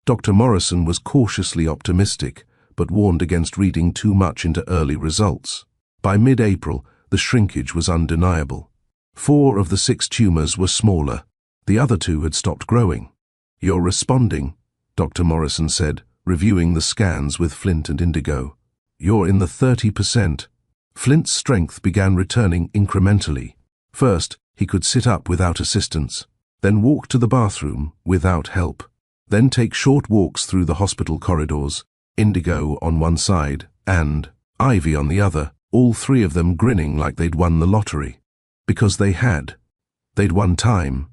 Dr. Morrison was cautiously optimistic, but warned against reading too much into early results. By mid-April, the shrinkage was undeniable. 4 of the 6 tumors were smaller. The other 2 had stopped growing. You're responding, Dr. Morrison said, reviewing the scans with Flint and Indigo. You're in the 30%. Flint's strength began returning incrementally. First, he could sit up without assistance, then walk to the bathroom without help, then take short walks through the hospital corridors, Indigo on one side and Ivy on the other, all 3 of them grinning like they'd won the lottery. Because they had. They'd won time.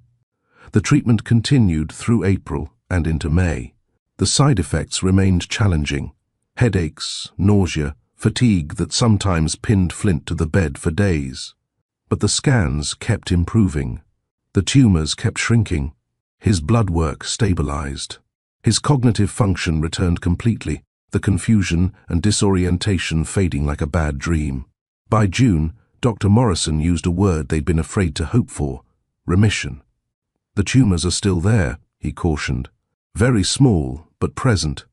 The treatment continued through April and into May. The side effects remained challenging. Headaches, nausea, fatigue that sometimes pinned Flint to the bed for days. But the scans kept improving. The tumors kept shrinking. His blood work stabilized. His cognitive function returned completely, the confusion and disorientation fading like a bad dream. By June, Dr. Morrison used a word they'd been afraid to hope for: remission. The tumors are still there, he cautioned. Very small, but present.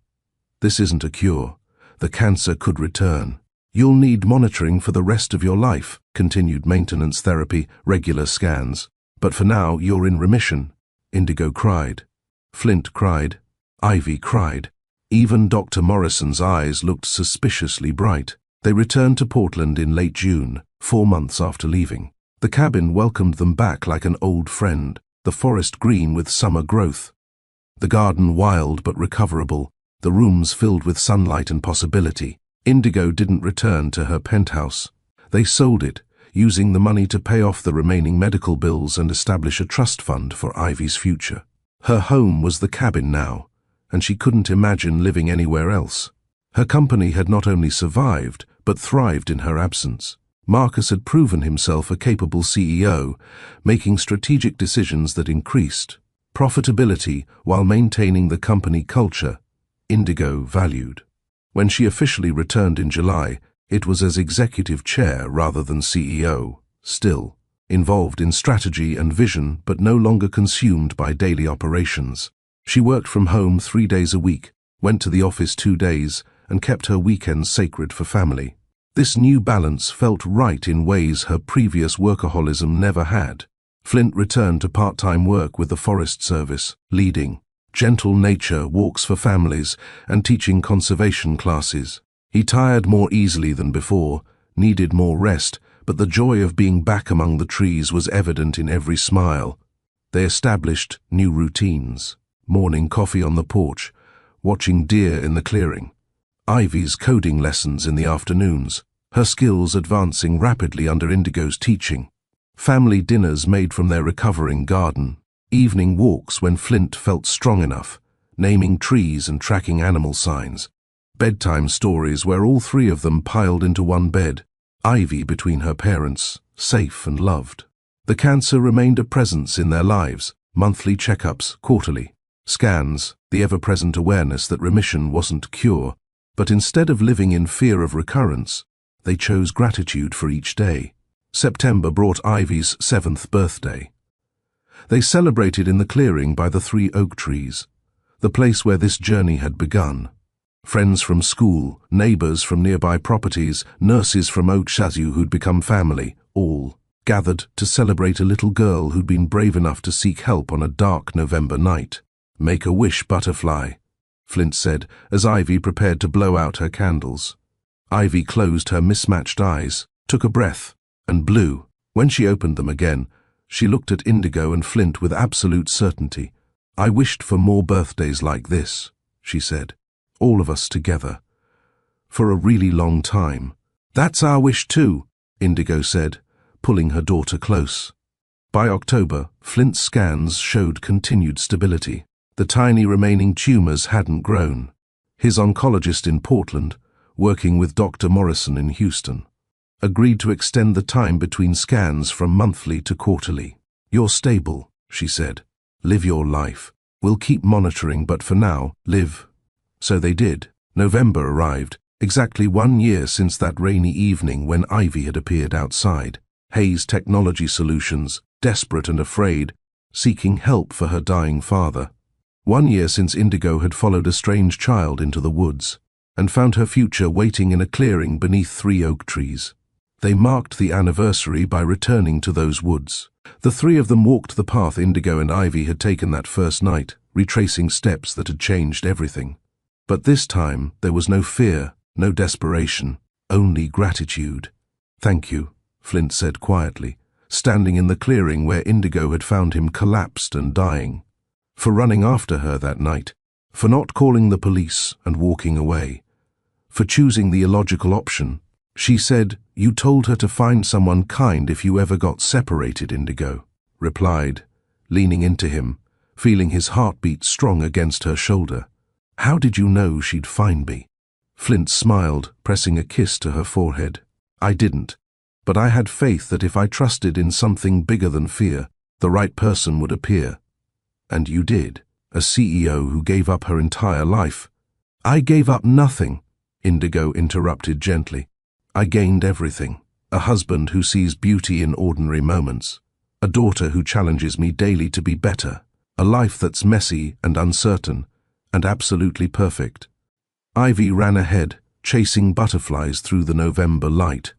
This isn't a cure. The cancer could return. You'll need monitoring for the rest of your life, continued maintenance therapy, regular scans. But for now, you're in remission. Indigo cried. Flint cried. Ivy cried. Even Dr. Morrison's eyes looked suspiciously bright. They returned to Portland in late June, 4 months after leaving. The cabin welcomed them back like an old friend, the forest green with summer growth. The garden wild but recoverable, the rooms filled with sunlight and possibility. Indigo didn't return to her penthouse. They sold it, using the money to pay off the remaining medical bills and establish a trust fund for Ivy's future. Her home was the cabin now, and she couldn't imagine living anywhere else. Her company had not only survived, but thrived in her absence. Marcus had proven himself a capable CEO, making strategic decisions that increased profitability while maintaining the company culture Indigo valued. When she officially returned in July, it was as executive chair rather than CEO, still involved in strategy and vision but no longer consumed by daily operations. She worked from home 3 days a week, went to the office 2 days, and kept her weekends sacred for family. This new balance felt right in ways her previous workaholism never had. Flint returned to part-time work with the Forest Service, leading gentle nature walks for families and teaching conservation classes. He tired more easily than before, needed more rest, but the joy of being back among the trees was evident in every smile. They established new routines. Morning coffee on the porch, watching deer in the clearing. Ivy's coding lessons in the afternoons, her skills advancing rapidly under Indigo's teaching. Family dinners made from their recovering garden. Evening walks when Flint felt strong enough, naming trees and tracking animal signs. Bedtime stories where all 3 of them piled into one bed, Ivy between her parents, safe and loved. The cancer remained a presence in their lives, monthly checkups, quarterly scans, the ever-present awareness that remission wasn't cure, but instead of living in fear of recurrence, they chose gratitude for each day. September brought Ivy's 7th birthday. They celebrated in the clearing by the 3 oak trees, the place where this journey had begun. Friends from school, neighbors from nearby properties, nurses from Oak Chazu who'd become family, all gathered to celebrate a little girl who'd been brave enough to seek help on a dark November night. "Make a wish, butterfly," Flint said as Ivy prepared to blow out her candles. Ivy closed her mismatched eyes, took a breath, and blew. When she opened them again, she looked at Indigo and Flint with absolute certainty. "I wished for more birthdays like this," she said. "All of us together. For a really long time." "That's our wish too," Indigo said, pulling her daughter close. By October, Flint's scans showed continued stability. The tiny remaining tumors hadn't grown. His oncologist in Portland, working with Dr. Morrison in Houston, agreed to extend the time between scans from monthly to quarterly. "You're stable," she said. "Live your life. We'll keep monitoring, but for now, live." So they did. November arrived, exactly 1 year since that rainy evening when Ivy had appeared outside. Hayes Technology Solutions, desperate and afraid, seeking help for her dying father. 1 year since Indigo had followed a strange child into the woods and found her future waiting in a clearing beneath 3 oak trees. They marked the anniversary by returning to those woods. The 3 of them walked the path Indigo and Ivy had taken that first night, retracing steps that had changed everything. But this time there was no fear, no desperation, only gratitude. "Thank you," Flint said quietly, standing in the clearing where Indigo had found him collapsed and dying. For running after her that night, for not calling the police and walking away, for choosing the illogical option. She said, "You told her to find someone kind if you ever got separated," Indigo replied, leaning into him, feeling his heartbeat strong against her shoulder. "How did you know she'd find me?" Flint smiled, pressing a kiss to her forehead. "I didn't, but I had faith that if I trusted in something bigger than fear, the right person would appear. And you did, a CEO who gave up her entire life." "I gave up nothing," Indigo interrupted gently. "I gained everything. A husband who sees beauty in ordinary moments. A daughter who challenges me daily to be better. A life that's messy and uncertain, and absolutely perfect." Ivy ran ahead, chasing butterflies through the November light.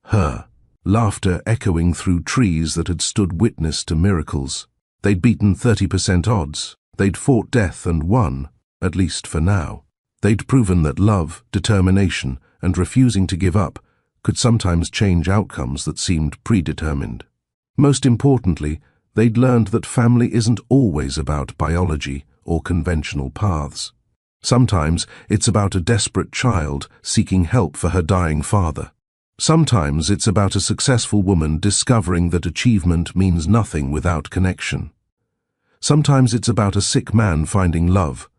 Her laughter echoing through trees that had stood witness to miracles. They'd beaten 30% odds. They'd fought death and won, at least for now. They'd proven that love, determination, and refusing to give up could sometimes change outcomes that seemed predetermined. Most importantly, they'd learned that family isn't always about biology or conventional paths. Sometimes it's about a desperate child seeking help for her dying father. Sometimes it's about a successful woman discovering that achievement means nothing without connection. Sometimes it's about a sick man finding love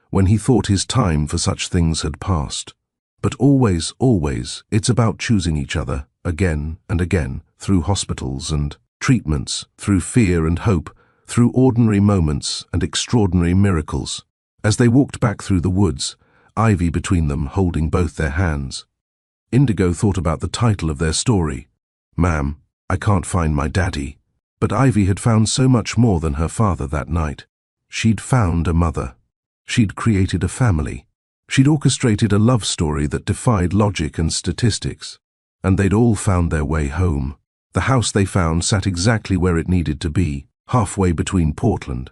when he thought his time for such things had passed. But always, it's about choosing each other again and again, through hospitals and treatments, through fear and hope, through ordinary moments and extraordinary miracles. As they walked back through the woods, Ivy between them holding both their hands, Indigo thought about the title of their story, "Ma'am, I Can't Find My Daddy." But Ivy had found so much more than her father that night. She'd found a mother. She'd created a family. She'd orchestrated a love story that defied logic and statistics. And they'd all found their way home. The house they found sat exactly where it needed to be, halfway between Portland's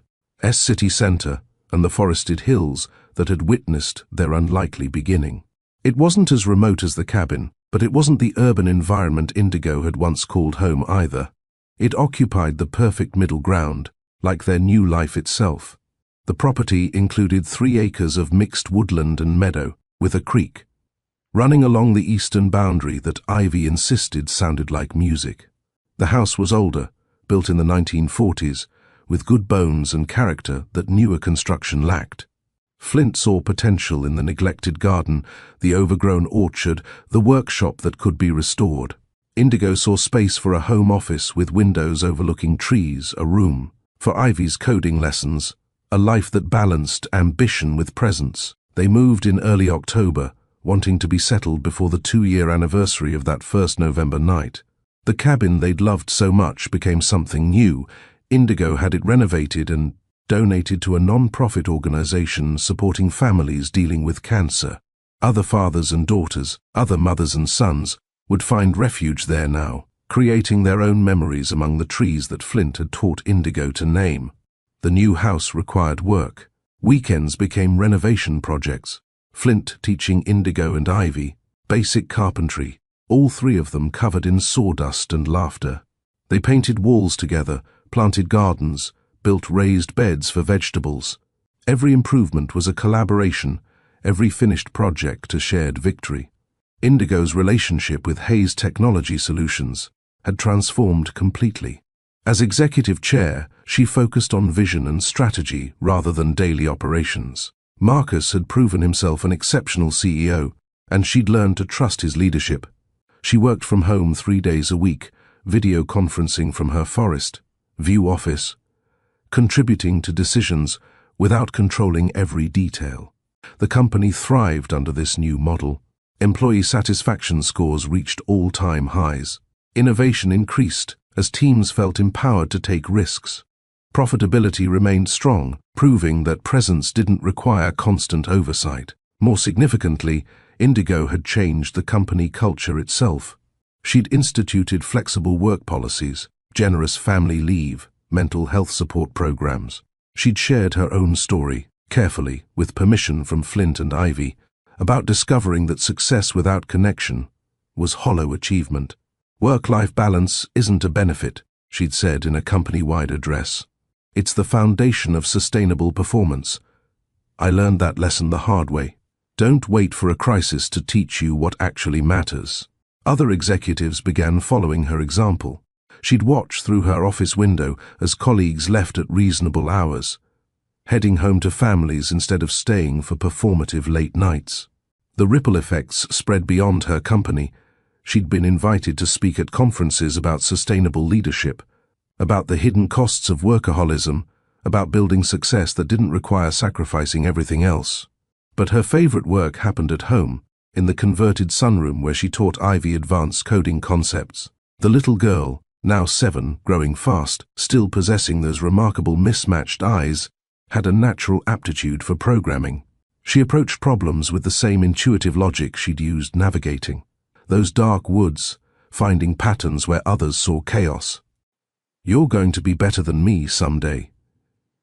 city center and the forested hills that had witnessed their unlikely beginning. It wasn't as remote as the cabin, but it wasn't the urban environment Indigo had once called home either. It occupied the perfect middle ground, like their new life itself. The property included 3 acres of mixed woodland and meadow, with a creek running along the eastern boundary that Ivy insisted sounded like music. The house was older, built in the 1940s, with good bones and character that newer construction lacked. Flint saw potential in the neglected garden, the overgrown orchard, the workshop that could be restored. Indigo saw space for a home office with windows overlooking trees, a room for Ivy's coding lessons, a life that balanced ambition with presence. They moved in early October, wanting to be settled before the 2-year anniversary of that first November night. The cabin they'd loved so much became something new. Indigo had it renovated and donated to a non-profit organization supporting families dealing with cancer. Other fathers and daughters, other mothers and sons, would find refuge there now, creating their own memories among the trees that Flint had taught Indigo to name. The new house required work. Weekends became renovation projects, Flint teaching Indigo and Ivy basic carpentry, all 3 of them covered in sawdust and laughter. They painted walls together, planted gardens, built raised beds for vegetables. Every improvement was a collaboration, every finished project a shared victory. Indigo's relationship with Hayes Technology Solutions had transformed completely. As executive chair, she focused on vision and strategy rather than daily operations. Marcus had proven himself an exceptional CEO, and she'd learned to trust his leadership. She worked from home 3 days a week, video conferencing from her forest view office, contributing to decisions without controlling every detail. The company thrived under this new model. Employee satisfaction scores reached all-time highs. Innovation increased as teams felt empowered to take risks. Profitability remained strong, proving that presence didn't require constant oversight. More significantly, Indigo had changed the company culture itself. She'd instituted flexible work policies, generous family leave, mental health support programs. She'd shared her own story, carefully, with permission from Flint and Ivy, about discovering that success without connection was hollow achievement. Work-life balance isn't a benefit, she'd said in a company-wide address. It's the foundation of sustainable performance. I learned that lesson the hard way. Don't wait for a crisis to teach you what actually matters. Other executives began following her example. She'd watch through her office window as colleagues left at reasonable hours, heading home to families instead of staying for performative late nights. The ripple effects spread beyond her company. She'd been invited to speak at conferences about sustainable leadership, about the hidden costs of workaholism, about building success that didn't require sacrificing everything else. But her favorite work happened at home, in the converted sunroom where she taught Ivy advanced coding concepts. The little girl, now 7, growing fast, still possessing those remarkable mismatched eyes, had a natural aptitude for programming. She approached problems with the same intuitive logic she'd used navigating. Those dark woods, finding patterns where others saw chaos. "You're going to be better than me someday,"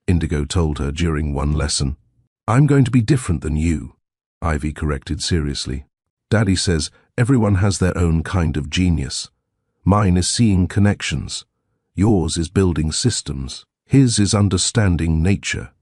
Indigo told her during one lesson. "I'm going to be different than you," Ivy corrected seriously. "Daddy says everyone has their own kind of genius. Mine is seeing connections. Yours is building systems. His is understanding nature.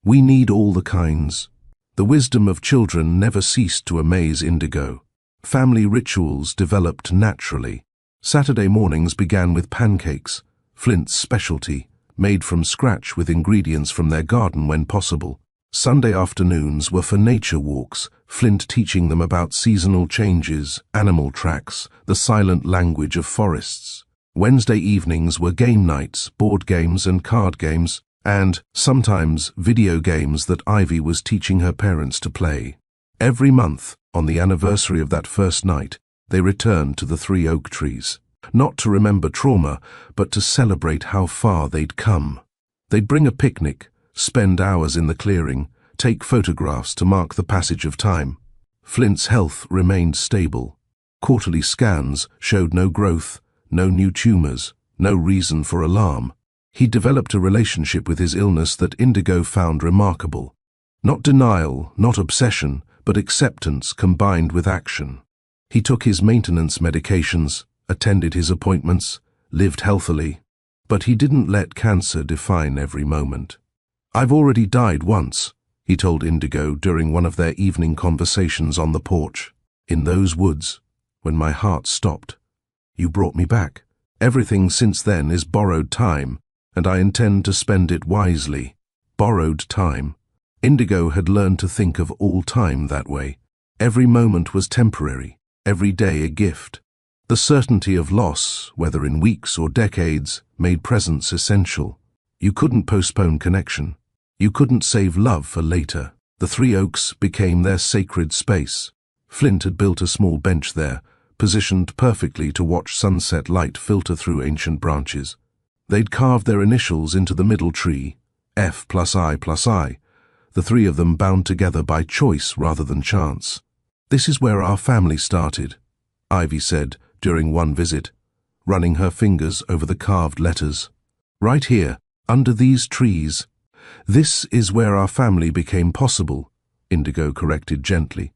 We need all the kinds." The wisdom of children never ceased to amaze Indigo. Family rituals developed naturally. Saturday mornings began with pancakes, Flint's specialty, made from scratch with ingredients from their garden when possible. Sunday afternoons were for nature walks, Flint teaching them about seasonal changes, animal tracks, the silent language of forests. Wednesday evenings were game nights, board games and card games, and, sometimes, video games that Ivy was teaching her parents to play. Every month, on the anniversary of that first night, they returned to the 3 oak trees. Not to remember trauma, but to celebrate how far they'd come. They'd bring a picnic, spend hours in the clearing, take photographs to mark the passage of time. Flint's health remained stable. Quarterly scans showed no growth, no new tumors, no reason for alarm. He developed a relationship with his illness that Indigo found remarkable. Not denial, not obsession, but acceptance combined with action. He took his maintenance medications, attended his appointments, lived healthily, but he didn't let cancer define every moment. "I've already died once," he told Indigo during one of their evening conversations on the porch. "In those woods, when my heart stopped. You brought me back. Everything since then is borrowed time, and I intend to spend it wisely." Borrowed time. Indigo had learned to think of all time that way. Every moment was temporary, every day a gift. The certainty of loss, whether in weeks or decades, made presence essential. You couldn't postpone connection. You couldn't save love for later. The 3 oaks became their sacred space. Flint had built a small bench there, positioned perfectly to watch sunset light filter through ancient branches. They'd carved their initials into the middle tree, F+I+I, the 3 of them bound together by choice rather than chance. "This is where our family started," Ivy said during one visit, running her fingers over the carved letters. "Right here, under these trees. This is where our family became possible," Indigo corrected gently.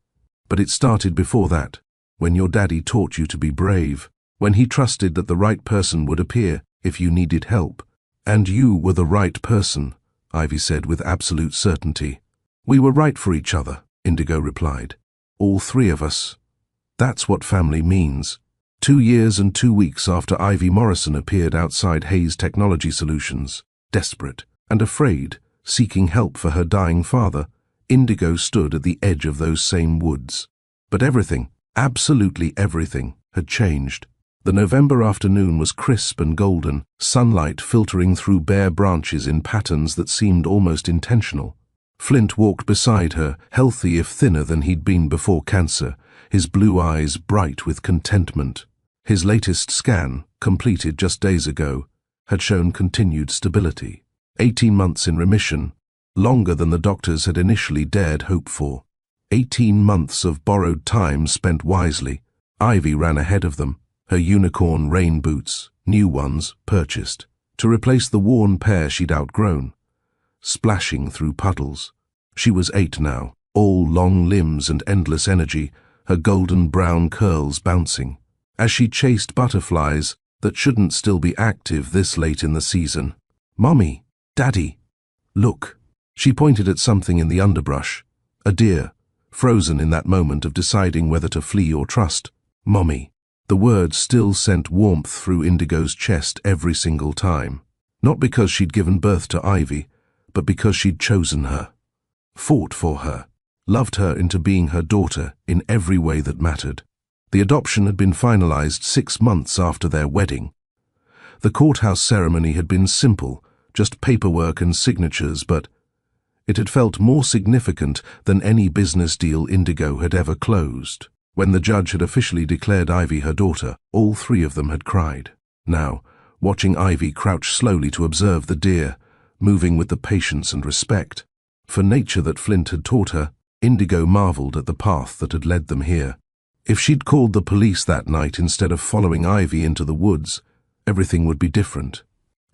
"But it started before that, when your daddy taught you to be brave, when he trusted that the right person would appear if you needed help. And you were the right person," Ivy said with absolute certainty. "We were right for each other," Indigo replied. "All 3 of us. That's what family means." 2 years and 2 weeks after Ivy Morrison appeared outside Hayes Technology Solutions, desperate and afraid, seeking help for her dying father, Indigo stood at the edge of those same woods. But everything, absolutely everything, had changed. The November afternoon was crisp and golden, sunlight filtering through bare branches in patterns that seemed almost intentional. Flint walked beside her, healthy if thinner than he'd been before cancer, his blue eyes bright with contentment. His latest scan, completed just days ago, had shown continued stability. 18 months in remission, longer than the doctors had initially dared hope for. 18 months of borrowed time spent wisely. Ivy ran ahead of them, her unicorn rain boots, new ones, purchased, to replace the worn pair she'd outgrown, splashing through puddles. She was 8 now, all long limbs and endless energy, her golden brown curls bouncing, as she chased butterflies that shouldn't still be active this late in the season. "Mommy, Daddy, look." She pointed at something in the underbrush, a deer, frozen in that moment of deciding whether to flee or trust. "Mommy." The word still sent warmth through Indigo's chest every single time. Not because she'd given birth to Ivy, but because she'd chosen her, fought for her, loved her into being her daughter in every way that mattered. The adoption had been finalized 6 months after their wedding. The courthouse ceremony had been simple, just paperwork and signatures, but it had felt more significant than any business deal Indigo had ever closed. When the judge had officially declared Ivy her daughter, all 3 of them had cried. Now, watching Ivy crouch slowly to observe the deer, moving with the patience and respect for nature that Flint had taught her, Indigo marveled at the path that had led them here. If she'd called the police that night instead of following Ivy into the woods, everything would be different.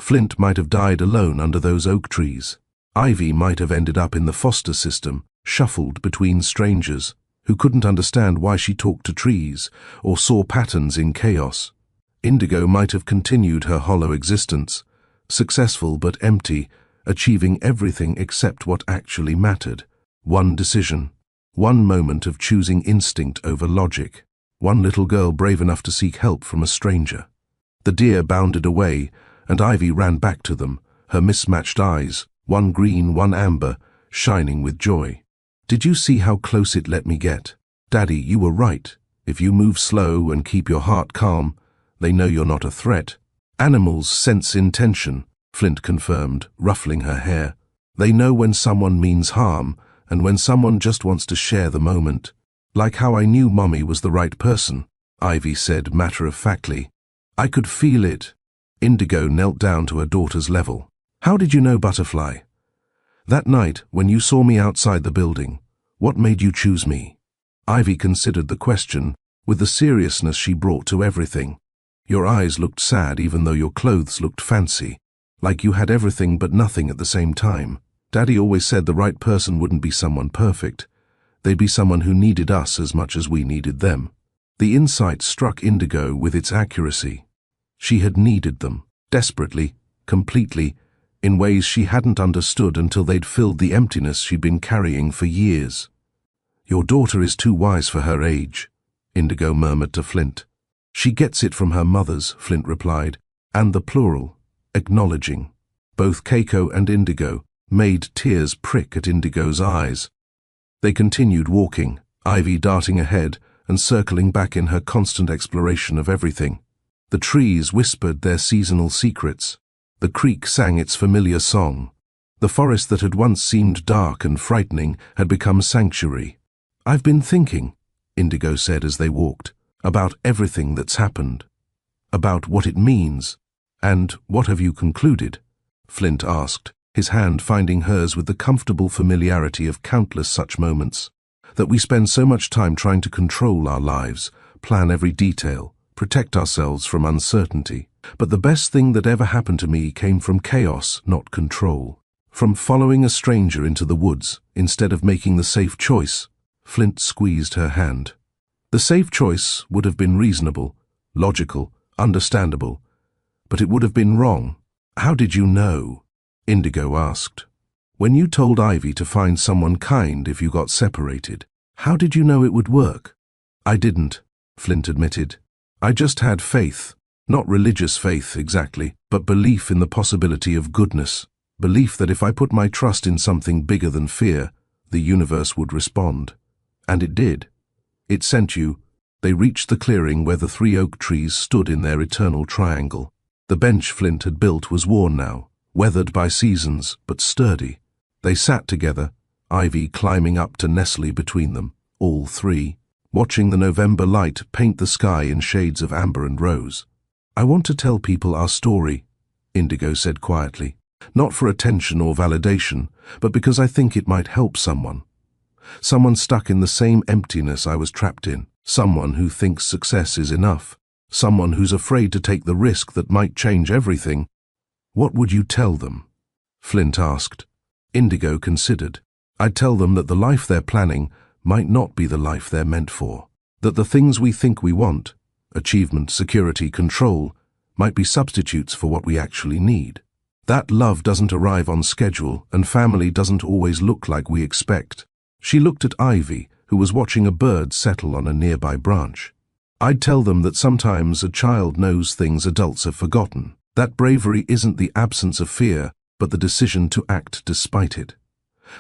Flint might have died alone under those oak trees. Ivy might have ended up in the foster system, shuffled between strangers who couldn't understand why she talked to trees or saw patterns in chaos. Indigo might have continued her hollow existence, successful but empty, achieving everything except what actually mattered. One decision, one moment of choosing instinct over logic. One little girl brave enough to seek help from a stranger. The deer bounded away, and Ivy ran back to them, her mismatched eyes, one green, one amber, shining with joy. Did you see how close it let me get? Daddy, you were right. If you move slow and keep your heart calm, they know you're not a threat. Animals sense intention, Flint confirmed, ruffling her hair. They know when someone means harm, and when someone just wants to share the moment. Like how I knew Mommy was the right person, Ivy said matter-of-factly. I could feel it. Indigo knelt down to her daughter's level. How did you know, Butterfly? That night, when you saw me outside the building, what made you choose me? Ivy considered the question, with the seriousness she brought to everything. Your eyes looked sad even though your clothes looked fancy, like you had everything but nothing at the same time. Daddy always said the right person wouldn't be someone perfect. They'd be someone who needed us as much as we needed them. The insight struck Indigo with its accuracy. She had needed them, desperately, completely, in ways she hadn't understood until they'd filled the emptiness she'd been carrying for years. Your daughter is too wise for her age, Indigo murmured to Flint. She gets it from her mothers, Flint replied, and the plural, acknowledging. Both Keiko and Indigo made tears prick at Indigo's eyes. They continued walking, Ivy darting ahead and circling back in her constant exploration of everything. The trees whispered their seasonal secrets. The creek sang its familiar song. The forest that had once seemed dark and frightening had become sanctuary. I've been thinking, Indigo said as they walked, about everything that's happened. About what it means. And what have you concluded? Flint asked, his hand finding hers with the comfortable familiarity of countless such moments. That we spend so much time trying to control our lives, plan every detail, protect ourselves from uncertainty. But the best thing that ever happened to me came from chaos, not control. From following a stranger into the woods, instead of making the safe choice. Flint squeezed her hand. The safe choice would have been reasonable, logical, understandable, but it would have been wrong. How did you know? Indigo asked. When you told Ivy to find someone kind if you got separated, how did you know it would work? I didn't, Flint admitted. I just had faith. Not religious faith exactly, but belief in the possibility of goodness. Belief that if I put my trust in something bigger than fear, the universe would respond. And it did. It sent you. They reached the clearing where the 3 oak trees stood in their eternal triangle. The bench Flint had built was worn now, weathered by seasons, but sturdy. They sat together, Ivy climbing up to nestle between them, all 3, watching the November light paint the sky in shades of amber and rose. I want to tell people our story, Indigo said quietly, not for attention or validation, but because I think it might help someone. Someone stuck in the same emptiness I was trapped in, someone who thinks success is enough, someone who's afraid to take the risk that might change everything. What would you tell them? Flint asked. Indigo considered. I'd tell them that the life they're planning might not be the life they're meant for, that the things we think we want, achievement, security, control, might be substitutes for what we actually need. That love doesn't arrive on schedule and family doesn't always look like we expect. She looked at Ivy, who was watching a bird settle on a nearby branch. I'd tell them that sometimes a child knows things adults have forgotten. That bravery isn't the absence of fear, but the decision to act despite it.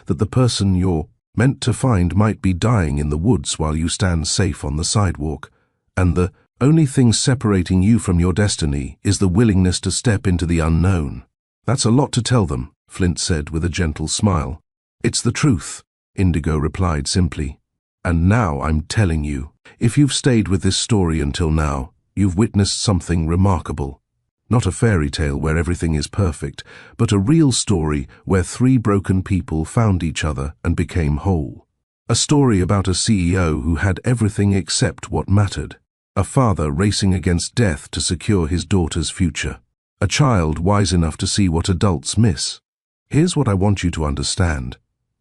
That the person you're meant to find might be dying in the woods while you stand safe on the sidewalk, and the only thing separating you from your destiny is the willingness to step into the unknown. That's a lot to tell them, Flint said with a gentle smile. It's the truth, Indigo replied simply. And now I'm telling you, if you've stayed with this story until now, you've witnessed something remarkable. Not a fairy tale where everything is perfect, but a real story where 3 broken people found each other and became whole. A story about a CEO who had everything except what mattered. A father racing against death to secure his daughter's future. A child wise enough to see what adults miss. Here's what I want you to understand.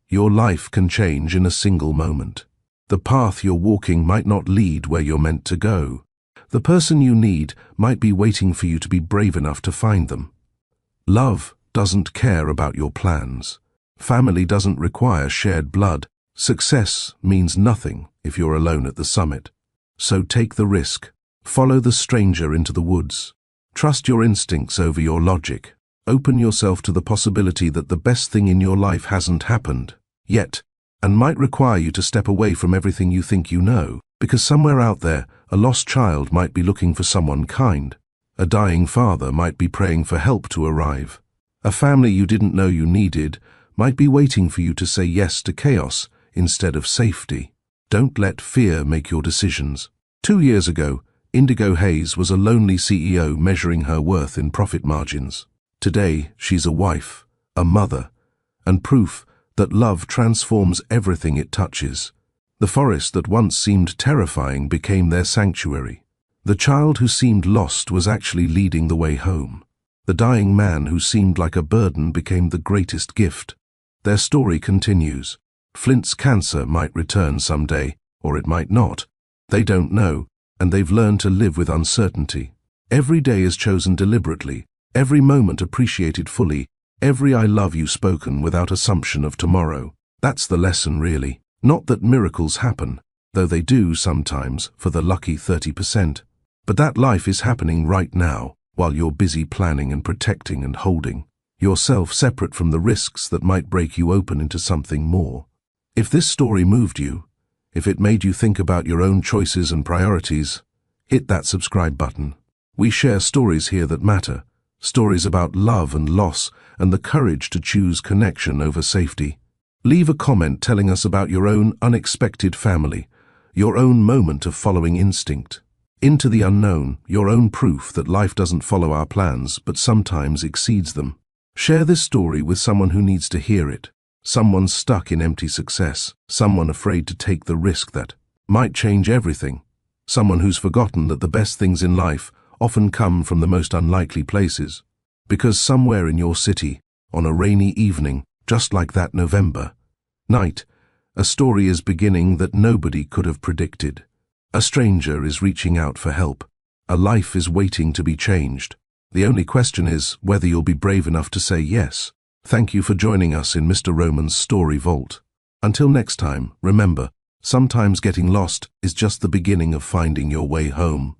Your life can change in a single moment. The path you're walking might not lead where you're meant to go. The person you need might be waiting for you to be brave enough to find them. Love doesn't care about your plans. Family doesn't require shared blood. Success means nothing if you're alone at the summit. So take the risk. Follow the stranger into the woods. Trust your instincts over your logic. Open yourself to the possibility that the best thing in your life hasn't happened yet, and might require you to step away from everything you think you know, because somewhere out there, a lost child might be looking for someone kind. A dying father might be praying for help to arrive. A family you didn't know you needed might be waiting for you to say yes to chaos instead of safety. Don't let fear make your decisions. 2 years ago, Indigo Hayes was a lonely CEO measuring her worth in profit margins. Today, she's a wife, a mother, and proof that love transforms everything it touches. The forest that once seemed terrifying became their sanctuary. The child who seemed lost was actually leading the way home. The dying man who seemed like a burden became the greatest gift. Their story continues. Flint's cancer might return someday, or it might not. They don't know, and they've learned to live with uncertainty. Every day is chosen deliberately, every moment appreciated fully, every I love you spoken without assumption of tomorrow. That's the lesson, really. Not that miracles happen, though they do sometimes for the lucky 30%. But that life is happening right now, while you're busy planning and protecting and holding yourself separate from the risks that might break you open into something more. If this story moved you, if it made you think about your own choices and priorities, hit that subscribe button. We share stories here that matter, stories about love and loss and the courage to choose connection over safety. Leave a comment telling us about your own unexpected family, your own moment of following instinct. Into the unknown, your own proof that life doesn't follow our plans but sometimes exceeds them. Share this story with someone who needs to hear it. Someone stuck in empty success, someone afraid to take the risk that might change everything, someone who's forgotten that the best things in life often come from the most unlikely places. Because somewhere in your city, on a rainy evening, just like that November night, a story is beginning that nobody could have predicted. A stranger is reaching out for help. A life is waiting to be changed. The only question is whether you'll be brave enough to say yes. Thank you for joining us in Mr. Roman's Story Vault. Until next time, remember, sometimes getting lost is just the beginning of finding your way home.